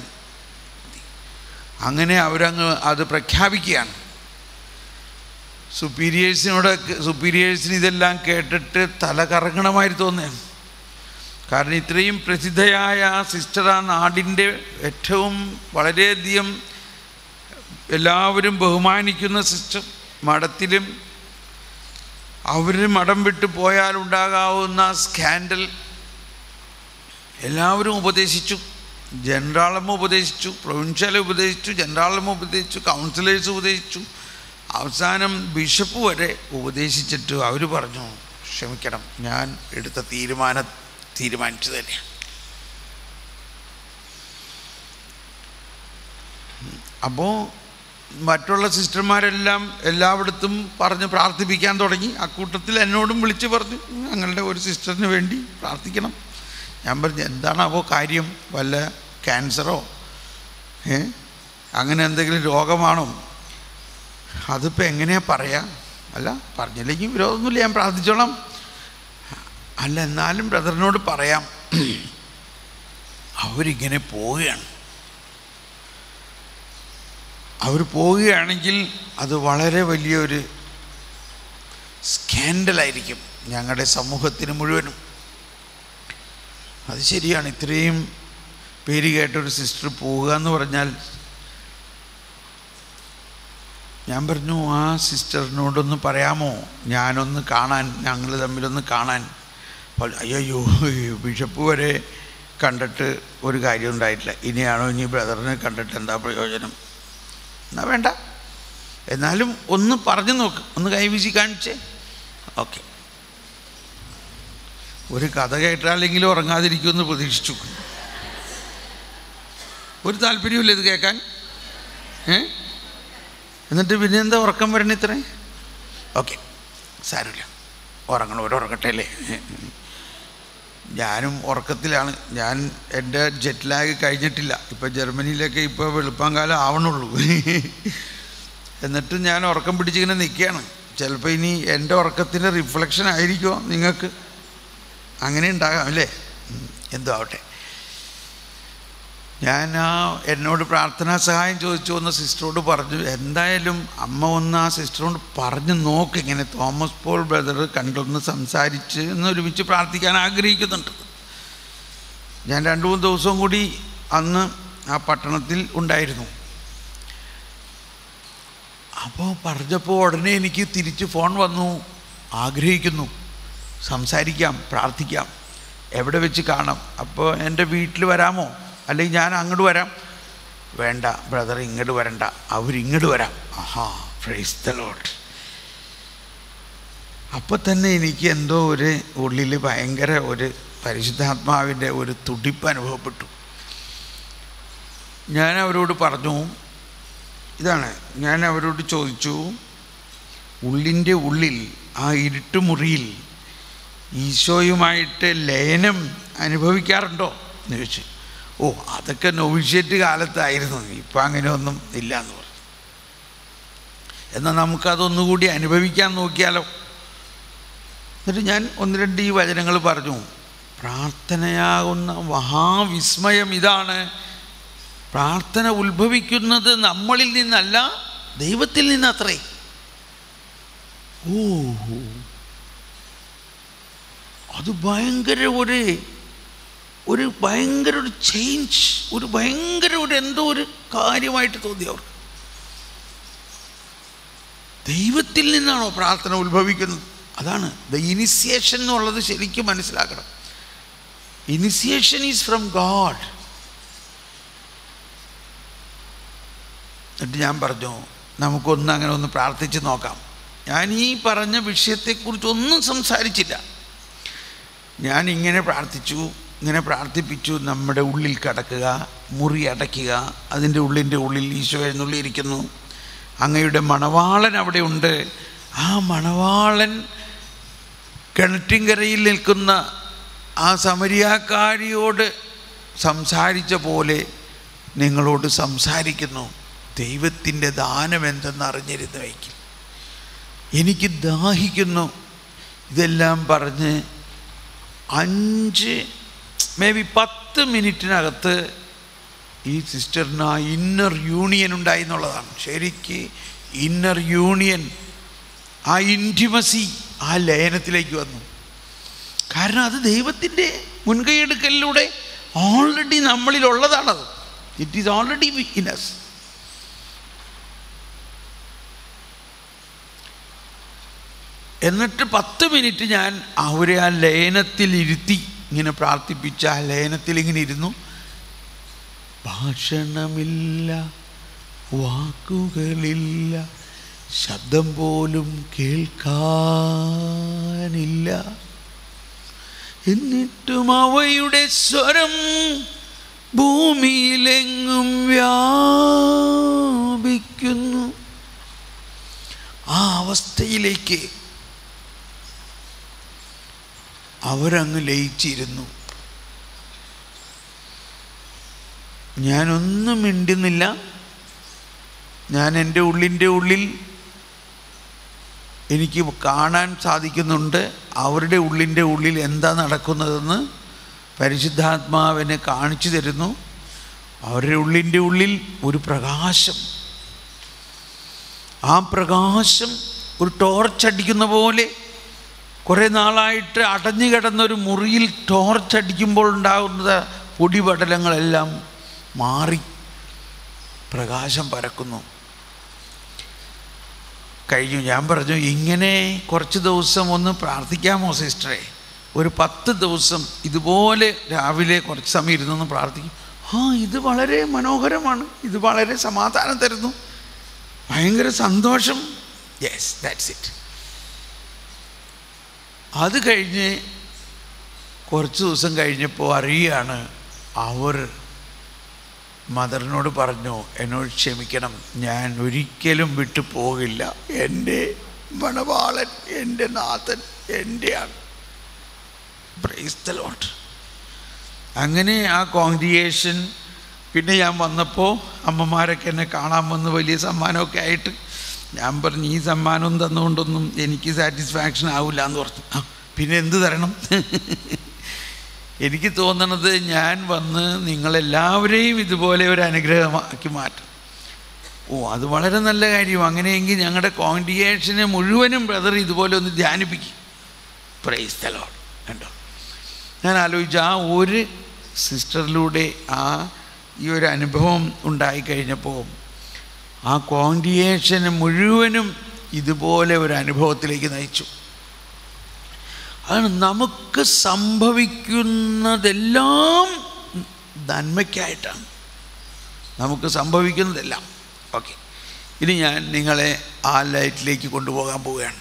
അങ്ങനെ അവരങ്ങ് അത് പ്രഖ്യാപിക്കുകയാണ്. സുപ്പീരിയേഴ്സിന് ഇതെല്ലാം കേട്ടിട്ട് തല കറങ്ങണമായി തോന്നുകയാണ്. കാരണം ഇത്രയും പ്രസിദ്ധയായ സിസ്റ്റർ ആ നാടിൻ്റെ ഏറ്റവും വളരെയധികം എല്ലാവരും ബഹുമാനിക്കുന്ന സിസ്റ്റർ, മഠത്തിലും അവർ മഠം വിട്ട് പോയാലുണ്ടാകാവുന്ന സ്കാൻഡൽ എല്ലാവരും ഉപദേശിച്ചു. ജനറാളമ്മ ഉപദേശിച്ചു, പ്രൊവിൻഷ്യൽ ഉപദേശിച്ചു, ജനറാളമ്മ ഉപദേശിച്ചു, കൗൺസിലേഴ്സ് ഉപദേശിച്ചു, അവസാനം ബിഷപ്പ് വരെ ഉപദേശിച്ചിട്ട് അവർ പറഞ്ഞു ക്ഷമിക്കണം, ഞാൻ എടുത്ത തീരുമാനിച്ചു തന്നെയാണ്. അപ്പോൾ മറ്റുള്ള സിസ്റ്റർമാരെല്ലാം എല്ലായിടത്തും പറഞ്ഞ് പ്രാർത്ഥിപ്പിക്കാൻ തുടങ്ങി. അക്കൂട്ടത്തിൽ എന്നോടും വിളിച്ച് പറഞ്ഞു ഞങ്ങളുടെ ഒരു സിസ്റ്ററിന് വേണ്ടി പ്രാർത്ഥിക്കണം. ഞാൻ പറഞ്ഞു എന്താണാവോ കാര്യം, വല്ല ക്യാൻസറോ അങ്ങനെ എന്തെങ്കിലും രോഗമാണോ? അതിപ്പോൾ എങ്ങനെയാണ് പറയാം? അല്ല പറഞ്ഞില്ലെങ്കിൽ വിരോധമൊന്നുമില്ല, ഞാൻ പ്രാർത്ഥിച്ചോളാം. അല്ല എന്നാലും ബ്രദറിനോട് പറയാം, അവരിങ്ങനെ പോവുകയാണ്. അവർ പോവുകയാണെങ്കിൽ അത് വളരെ വലിയൊരു സ്കാൻഡലായിരിക്കും ഞങ്ങളുടെ സമൂഹത്തിന് മുഴുവനും. അത് ശരിയാണ്, ഇത്രയും പേര് കേട്ടൊരു സിസ്റ്റർ പോവുക എന്ന് പറഞ്ഞാൽ. ഞാൻ പറഞ്ഞു ആ സിസ്റ്ററിനോടൊന്ന് പറയാമോ, ഞാനൊന്ന് കാണാൻ, ഞങ്ങൾ തമ്മിലൊന്ന് കാണാൻ. അയ്യോ ബിഷപ്പ് വരെ കണ്ടിട്ട് ഒരു കാര്യം ഉണ്ടായിട്ടില്ല, ഇനിയാണോ ഇനി ബ്രദറിനെ കണ്ടിട്ട് എന്താ പ്രയോജനം? എന്നാ വേണ്ട, എന്നാലും ഒന്ന് പറഞ്ഞു നോക്ക്, ഒന്ന് കൈവീശി കാണിച്ചേ. ഓക്കെ, ഒരു കഥ കേട്ടാലെങ്കിലും ഉറങ്ങാതിരിക്കുമെന്ന് പ്രതീക്ഷിച്ചു. ഒരു താല്പര്യമില്ല ഇത് കേൾക്കാൻ. എന്നിട്ട് പിന്നെ എന്താ ഉറക്കം വരണ ഇത്രേ? ഓക്കെ, സാരമില്ല, ഉറങ്ങട്ടെ അല്ലേ. ഞാനും ഉറക്കത്തിലാണ്. ഞാൻ എൻ്റെ ജെറ്റ് ലാഗ് കഴിഞ്ഞിട്ടില്ല. ഇപ്പോൾ ജർമ്മനിയിലൊക്കെ ഇപ്പോൾ വെളുപ്പാങ്കാലം ആവണുള്ളൂ. എന്നിട്ട് ഞാൻ ഉറക്കം പിടിച്ചിങ്ങനെ നിൽക്കുകയാണ്. ചിലപ്പോൾ ഇനി എൻ്റെ ഉറക്കത്തിൻ്റെ റിഫ്ലക്ഷൻ ആയിരിക്കുമോ നിങ്ങൾക്ക്? അങ്ങനെ ഉണ്ടാകാം അല്ലേ? എന്തോ ആവട്ടെ. ഞാൻ എന്നോട് പ്രാർത്ഥനാ സഹായം ചോദിച്ചു വന്ന സിസ്റ്ററോട് പറഞ്ഞു, എന്തായാലും അമ്മ ഒന്ന് ആ സിസ്റ്ററോട് പറഞ്ഞു നോക്ക്, ഇങ്ങനെ തോമസ് പോൾ ബ്രദർ കണ്ടൊന്ന് സംസാരിച്ച് എന്നൊരുമിച്ച് പ്രാർത്ഥിക്കാൻ ആഗ്രഹിക്കുന്നുണ്ട്. ഞാൻ 2-3 ദിവസം കൂടി അന്ന് ആ പട്ടണത്തിൽ ഉണ്ടായിരുന്നു. അപ്പോൾ പറഞ്ഞപ്പോൾ ഉടനെ എനിക്ക് തിരിച്ച് ഫോൺ വന്നു, ആഗ്രഹിക്കുന്നു, സംസാരിക്കാം, പ്രാർത്ഥിക്കാം, എവിടെ വെച്ച് കാണാം? അപ്പോൾ എൻ്റെ വീട്ടിൽ വരാമോ, അല്ലെങ്കിൽ ഞാൻ അങ്ങോട്ട് വരാം? വേണ്ട ബ്രദർ, ഇങ്ങോട്ട് വരണ്ട, അവരിങ്ങോട്ട് വരാം. ആഹാ, പ്രൈസ് ദ ലോർഡ്. അപ്പോൾ തന്നെ എനിക്ക് എന്തോ ഒരു ഉള്ളിൽ ഭയങ്കര ഒരു പരിശുദ്ധാത്മാവിൻ്റെ ഒരു തുടിപ്പ് അനുഭവപ്പെട്ടു. ഞാൻ അവരോട് പറഞ്ഞു, ഇതാണ് ഞാൻ അവരോട് ചോദിച്ചു, ഉള്ളിൻ്റെ ഉള്ളിൽ ആ ഇരുട്ടുമുറിയിൽ ഈശോയുമായിട്ട് ലയനം അനുഭവിക്കാറുണ്ടോ എന്ന് ചോദിച്ചു. ഓ, അതൊക്കെ നൊവിഷ്യേറ്റ് കാലത്തായിരുന്നു, ഇപ്പം അങ്ങനെയൊന്നും ഇല്ല എന്ന് പറഞ്ഞു. എന്നാൽ നമുക്കതൊന്നുകൂടി അനുഭവിക്കാൻ നോക്കിയാലോ? എന്നിട്ട് ഞാൻ 1-2 ഈ വചനങ്ങൾ പറഞ്ഞു. പ്രാർത്ഥനയാകുന്ന മഹാവിസ്മയം ഇതാണ്, പ്രാർത്ഥന ഉത്ഭവിക്കുന്നത് നമ്മളിൽ നിന്നല്ല, ദൈവത്തിൽ നിന്നത്രേ. ഓ, അത് ഭയങ്കര ഒരു ഭയങ്കര ഒരു ചേഞ്ച്, ഒരു ഭയങ്കര എന്തോ ഒരു കാര്യമായിട്ട് തോന്നി അവർക്ക്. ദൈവത്തിൽ നിന്നാണോ പ്രാർത്ഥന ഉത്ഭവിക്കുന്നത്? അതാണ് ദ ഇനിസിയേഷൻ എന്നുള്ളത് ശരിക്കും മനസ്സിലാക്കണം. Initiation is from God. എന്നിട്ട് ഞാൻ പറഞ്ഞു, നമുക്കൊന്ന് അങ്ങനെ ഒന്ന് പ്രാർത്ഥിച്ച് നോക്കാം. ഞാൻ ഈ പറഞ്ഞ വിഷയത്തെക്കുറിച്ചൊന്നും സംസാരിച്ചില്ല. ഞാൻ ഇങ്ങനെ പ്രാർത്ഥിപ്പിച്ചു. നമ്മുടെ ഉള്ളിൽ കടക്കുക, മുറി അടയ്ക്കുക, അതിൻ്റെ ഉള്ളിൽ ഈശോ എഴുന്നള്ളിയിരിക്കുന്നു. അങ്ങയുടെ മണവാളൻ അവിടെ ഉണ്ട്. ആ മണവാളൻ കിണറ്റിൻകരയിൽ നിൽക്കുന്ന ആ സമരിയാക്കാരിയോട് സംസാരിച്ച പോലെ നിങ്ങളോട് സംസാരിക്കുന്നു. ദൈവത്തിൻ്റെ ദാനം എന്തെന്ന് അറിഞ്ഞിരുന്നുവെങ്കിൽ എനിക്ക് ദാഹിക്കുന്നു. ഇതെല്ലാം പറഞ്ഞ് 10 മിനിറ്റിനകത്ത് ഈ സിസ്റ്ററിന് ആ ഇന്നർ യൂണിയൻ ഉണ്ടായി എന്നുള്ളതാണ്. ശരിക്ക് ഇന്നർ യൂണിയൻ, ആ ഇൻറ്റിമസി, ആ ലയനത്തിലേക്ക് വന്നു. കാരണം അത് ദൈവത്തിൻ്റെ മുൻകൈയെടുക്കലിലൂടെ ഓൾറെഡി നമ്മളിലുള്ളതാണത്. It is already in us. എന്നിട്ട് 10 മിനിറ്റ് ഞാൻ അവരെ ആ ലയനത്തിലിരുത്തി, ഇങ്ങനെ പ്രാർത്ഥിപ്പിച്ച ആ ലയനത്തിൽ ഇങ്ങനെ ഇരുന്നു. ഭാഷണമില്ല, വാക്കുകളില്ല, ശബ്ദം പോലും കേൾക്കാനില്ല. എന്നിട്ടും അവയുടെ സ്വരം ഭൂമിയിലെങ്ങും വ്യാപിക്കുന്നു. ആ അവസ്ഥയിലേക്ക് അവരങ്ങ് ലയിച്ചിരുന്നു. ഞാനൊന്നും മിണ്ടുന്നില്ല. ഞാൻ എൻ്റെ ഉള്ളിൽ എനിക്ക് കാണാൻ സാധിക്കുന്നുണ്ട് അവരുടെ ഉള്ളിൽ എന്താ നടക്കുന്നതെന്ന് പരിശുദ്ധാത്മാവിനെ കാണിച്ചു തരുന്നു. അവരുടെ ഉള്ളിൽ ഒരു പ്രകാശം, ആ പ്രകാശം ഒരു ടോർച്ചടിക്കുന്ന പോലെ, കുറേ നാളായിട്ട് അടഞ്ഞു കിടന്നൊരു മുറിയിൽ ടോർച്ചടിക്കുമ്പോൾ ഉണ്ടാകുന്ന പൊടിപടലങ്ങളെല്ലാം മാറി പ്രകാശം പരക്കുന്നു. കഴിഞ്ഞു. ഞാൻ പറഞ്ഞു, ഇങ്ങനെ കുറച്ച് ദിവസം ഒന്ന് പ്രാർത്ഥിക്കാമോ സിസ്റ്ററെ? ഒരു 10 ദിവസം ഇതുപോലെ രാവിലെ കുറച്ച് സമയം ഇരുന്നൊന്ന് പ്രാർത്ഥിക്കും. ഇത് വളരെ മനോഹരമാണ്, ഇത് വളരെ സമാധാനം തരുന്നു, ഭയങ്കര സന്തോഷം. Yes, that's it. അത് കഴിഞ്ഞ് കുറച്ച് ദിവസം കഴിഞ്ഞപ്പോൾ അറിയുകയാണ്, അവർ മദറിനോട് പറഞ്ഞു, എന്നോട് ക്ഷമിക്കണം, ഞാൻ ഒരിക്കലും വിട്ടു പോകില്ല, എൻ്റെ മണവാളൻ, എൻ്റെ നാഥൻ എൻ്റെയാണ്. Price the Lord. അങ്ങനെ ആ കോൺഗ്രിഗേഷൻ, പിന്നെ ഞാൻ വന്നപ്പോൾ അമ്മമാരൊക്കെ എന്നെ കാണാൻ വന്ന് വലിയ സമ്മാനമൊക്കെ ആയിട്ട്, ഞാൻ പറഞ്ഞു, ഈ സമ്മാനം തന്നുകൊണ്ടൊന്നും എനിക്ക് സാറ്റിസ്ഫാക്ഷൻ ആവില്ല എന്ന് പറഞ്ഞു. പിന്നെ എന്ത് തരണം? എനിക്ക് തോന്നണത് ഞാൻ വന്ന് നിങ്ങളെല്ലാവരെയും ഇതുപോലെ ഒരു അനുഗ്രഹമാക്കി മാറ്റും. അത് വളരെ നല്ല കാര്യം. അങ്ങനെയെങ്കിൽ ഞങ്ങളുടെ കോൺഗ്രിഗേഷനെ മുഴുവനും ബ്രദർ ഇതുപോലെ ഒന്ന് ധ്യാനിപ്പിക്കും. Price the Lord. കണ്ടോ, ഞാൻ ആലോചിച്ചു, ആ ഒരു സിസ്റ്ററിലൂടെ ഈ ഒരു അനുഭവം ഉണ്ടായിക്കഴിഞ്ഞപ്പോൾ ആ കോൺഗ്രിഗേഷനെ മുഴുവനും ഇതുപോലെ ഒരു അനുഭവത്തിലേക്ക് നയിച്ചു. അതാണ് നമുക്ക് സംഭവിക്കുന്നതെല്ലാം നന്മയ്ക്കായിട്ടാണ് നമുക്ക് സംഭവിക്കുന്നതെല്ലാം. ഓക്കെ, ഇനി ഞാൻ നിങ്ങളെ ആ ലൈറ്റിലേക്ക് കൊണ്ടുപോകാൻ പോവുകയാണ്.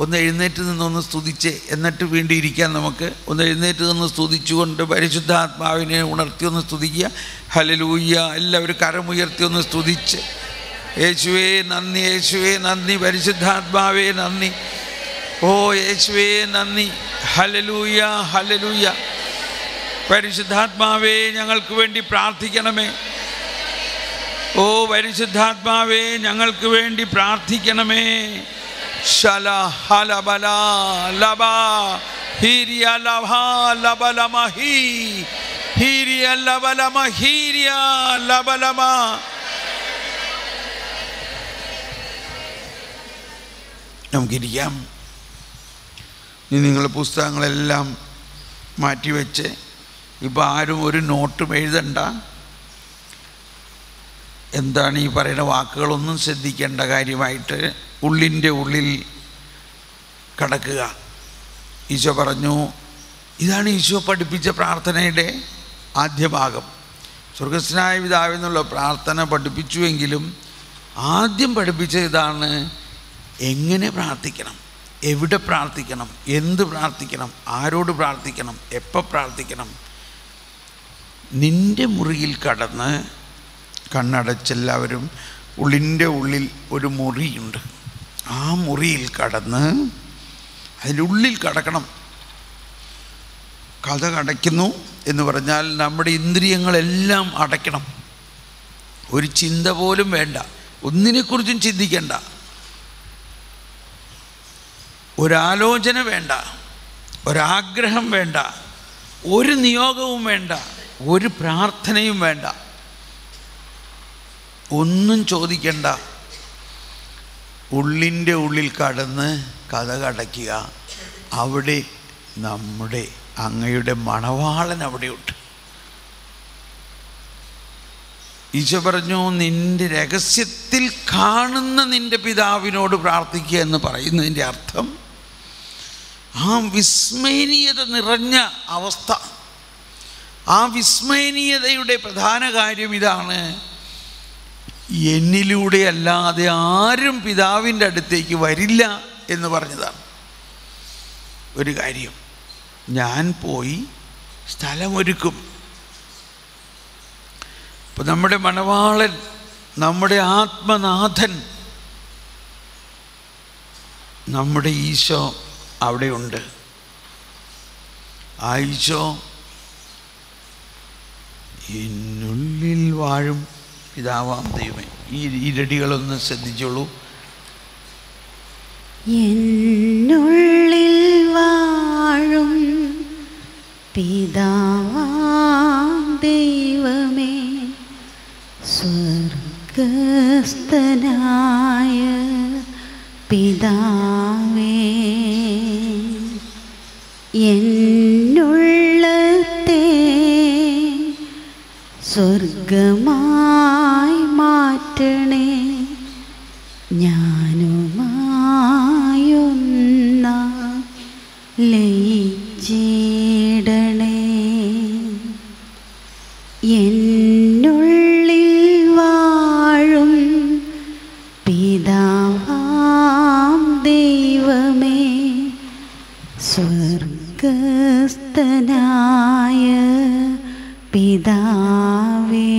ഒന്ന് എഴുന്നേറ്റ് നിന്നൊന്ന് സ്തുതിച്ച്, എന്നിട്ട് വീണ്ടും ഇരിക്കാൻ നമുക്ക്. ഒന്ന് എഴുന്നേറ്റ് നിന്ന് സ്തുതിച്ചുകൊണ്ട് പരിശുദ്ധാത്മാവിനെ ഉണർത്തി ഒന്ന് സ്തുതിക്കുക. ഹല്ലേലൂയ. എല്ലാവരും കരമുയർത്തി ഒന്ന് സ്തുതിച്ച്, യേശുവേ നന്ദി, യേശുവേ നന്ദി, പരിശുദ്ധാത്മാവേ നന്ദി, ഓ യേശുവേ നന്ദി. Hallelujah, hallelujah. പരിശുദ്ധാത്മാവേ ഞങ്ങൾക്ക് വേണ്ടി പ്രാർത്ഥിക്കണമേ. ഓ പരിശുദ്ധാത്മാവേ ഞങ്ങൾക്ക് വേണ്ടി പ്രാർത്ഥിക്കണമേ. ശല ഹലബല ലബ ഹീരിയ ലഭ ലബലമഹി ഹീരിയ ലബലമഹീരിയ ലബലമ. നമുക്കിരിക്കാം. ഇനി നിങ്ങളുടെ പുസ്തകങ്ങളെല്ലാം മാറ്റിവെച്ച്, ഇപ്പോൾ ആരും ഒരു നോട്ടും എഴുതണ്ട. എന്താണ് ഈ പറയുന്ന വാക്കുകളൊന്നും ശ്രദ്ധിക്കേണ്ട കാര്യമായിട്ട് ഉള്ളിൻ്റെ ഉള്ളിൽ കടക്കുക. ഈശോ പറഞ്ഞു, ഇതാണ് ഈശോ പഠിപ്പിച്ച പ്രാർത്ഥനയുടെ ആദ്യ ഭാഗം. സ്വർഗസ്ഥനായ പിതാവെന്നുള്ള പ്രാർത്ഥന പഠിപ്പിച്ചുവെങ്കിലും ആദ്യം പഠിപ്പിച്ച ഇതാണ്: എങ്ങനെ പ്രാർത്ഥിക്കണം, എവിടെ പ്രാർത്ഥിക്കണം, എന്ത് പ്രാർത്ഥിക്കണം, ആരോട് പ്രാർത്ഥിക്കണം, എപ്പോൾ പ്രാർത്ഥിക്കണം. നിൻ്റെ മുറിയിൽ കടന്ന്, കണ്ണടച്ചെല്ലാവരും, ഉള്ളിൻ്റെ ഉള്ളിൽ ഒരു മുറിയുണ്ട്. ആ മുറിയിൽ കടന്ന് അതിനുള്ളിൽ കടക്കണം. കഥക് അടയ്ക്കുന്നു എന്ന് പറഞ്ഞാൽ നമ്മുടെ ഇന്ദ്രിയങ്ങളെല്ലാം അടയ്ക്കണം. ഒരു ചിന്ത പോലും വേണ്ട, ഒന്നിനെക്കുറിച്ചും ചിന്തിക്കേണ്ട, ഒരാലോചന വേണ്ട, ഒരാഗ്രഹം വേണ്ട, ഒരു നിയോഗവും വേണ്ട, ഒരു പ്രാർത്ഥനയും വേണ്ട, ഒന്നും ചോദിക്കേണ്ട. ഉള്ളിൻ്റെ ഉള്ളിൽ കടന്ന് കതകടയ്ക്കുക. അവിടെ നമ്മുടെ അങ്ങയുടെ മണവാളൻ അവിടെയുണ്ട്. ഈശോ പറഞ്ഞു, നിൻ്റെ രഹസ്യത്തിൽ കാണുന്ന നിൻ്റെ പിതാവിനോട് പ്രാർത്ഥിക്കുക എന്ന് പറയുന്നതിൻ്റെ അർത്ഥം ആ വിസ്മയനീയത നിറഞ്ഞ അവസ്ഥ. ആ വിസ്മയനീയതയുടെ പ്രധാന കാര്യം ഇതാണ്: എന്നിലൂടെ അല്ലാതെ ആരും പിതാവിൻ്റെ അടുത്തേക്ക് വരില്ല എന്ന് പറഞ്ഞതാണ്. ഒരു കാര്യം, ഞാൻ പോയി സ്ഥലമൊരുക്കും. ഇപ്പം നമ്മുടെ മണവാളൻ, നമ്മുടെ ആത്മനാഥൻ, നമ്മുടെ ഈശോ അവിടെയുണ്ട്. ആ ഈശോ എന്നുള്ളിൽ വാഴും പിതാവാം ദൈവമേ. ഈ ഇരടികളൊന്ന് ശ്രദ്ധിച്ചോളൂ. എന്നുള്ളിൽ വാഴും പിതാവാം ദൈവമേ, സ്വർഗസ്ഥനായ പിതാവേ, എന്നുള്ളത്തെ സ്വർഗമായി മാറ്റണേ, ഞാനുമായൊന്ന ലയിച്ചിടണേ. എന്നുള്ളിൽ വാഴും പിതാവാം ദൈവമേ, സ്വർഗസ്ഥനായ പിതാവേ,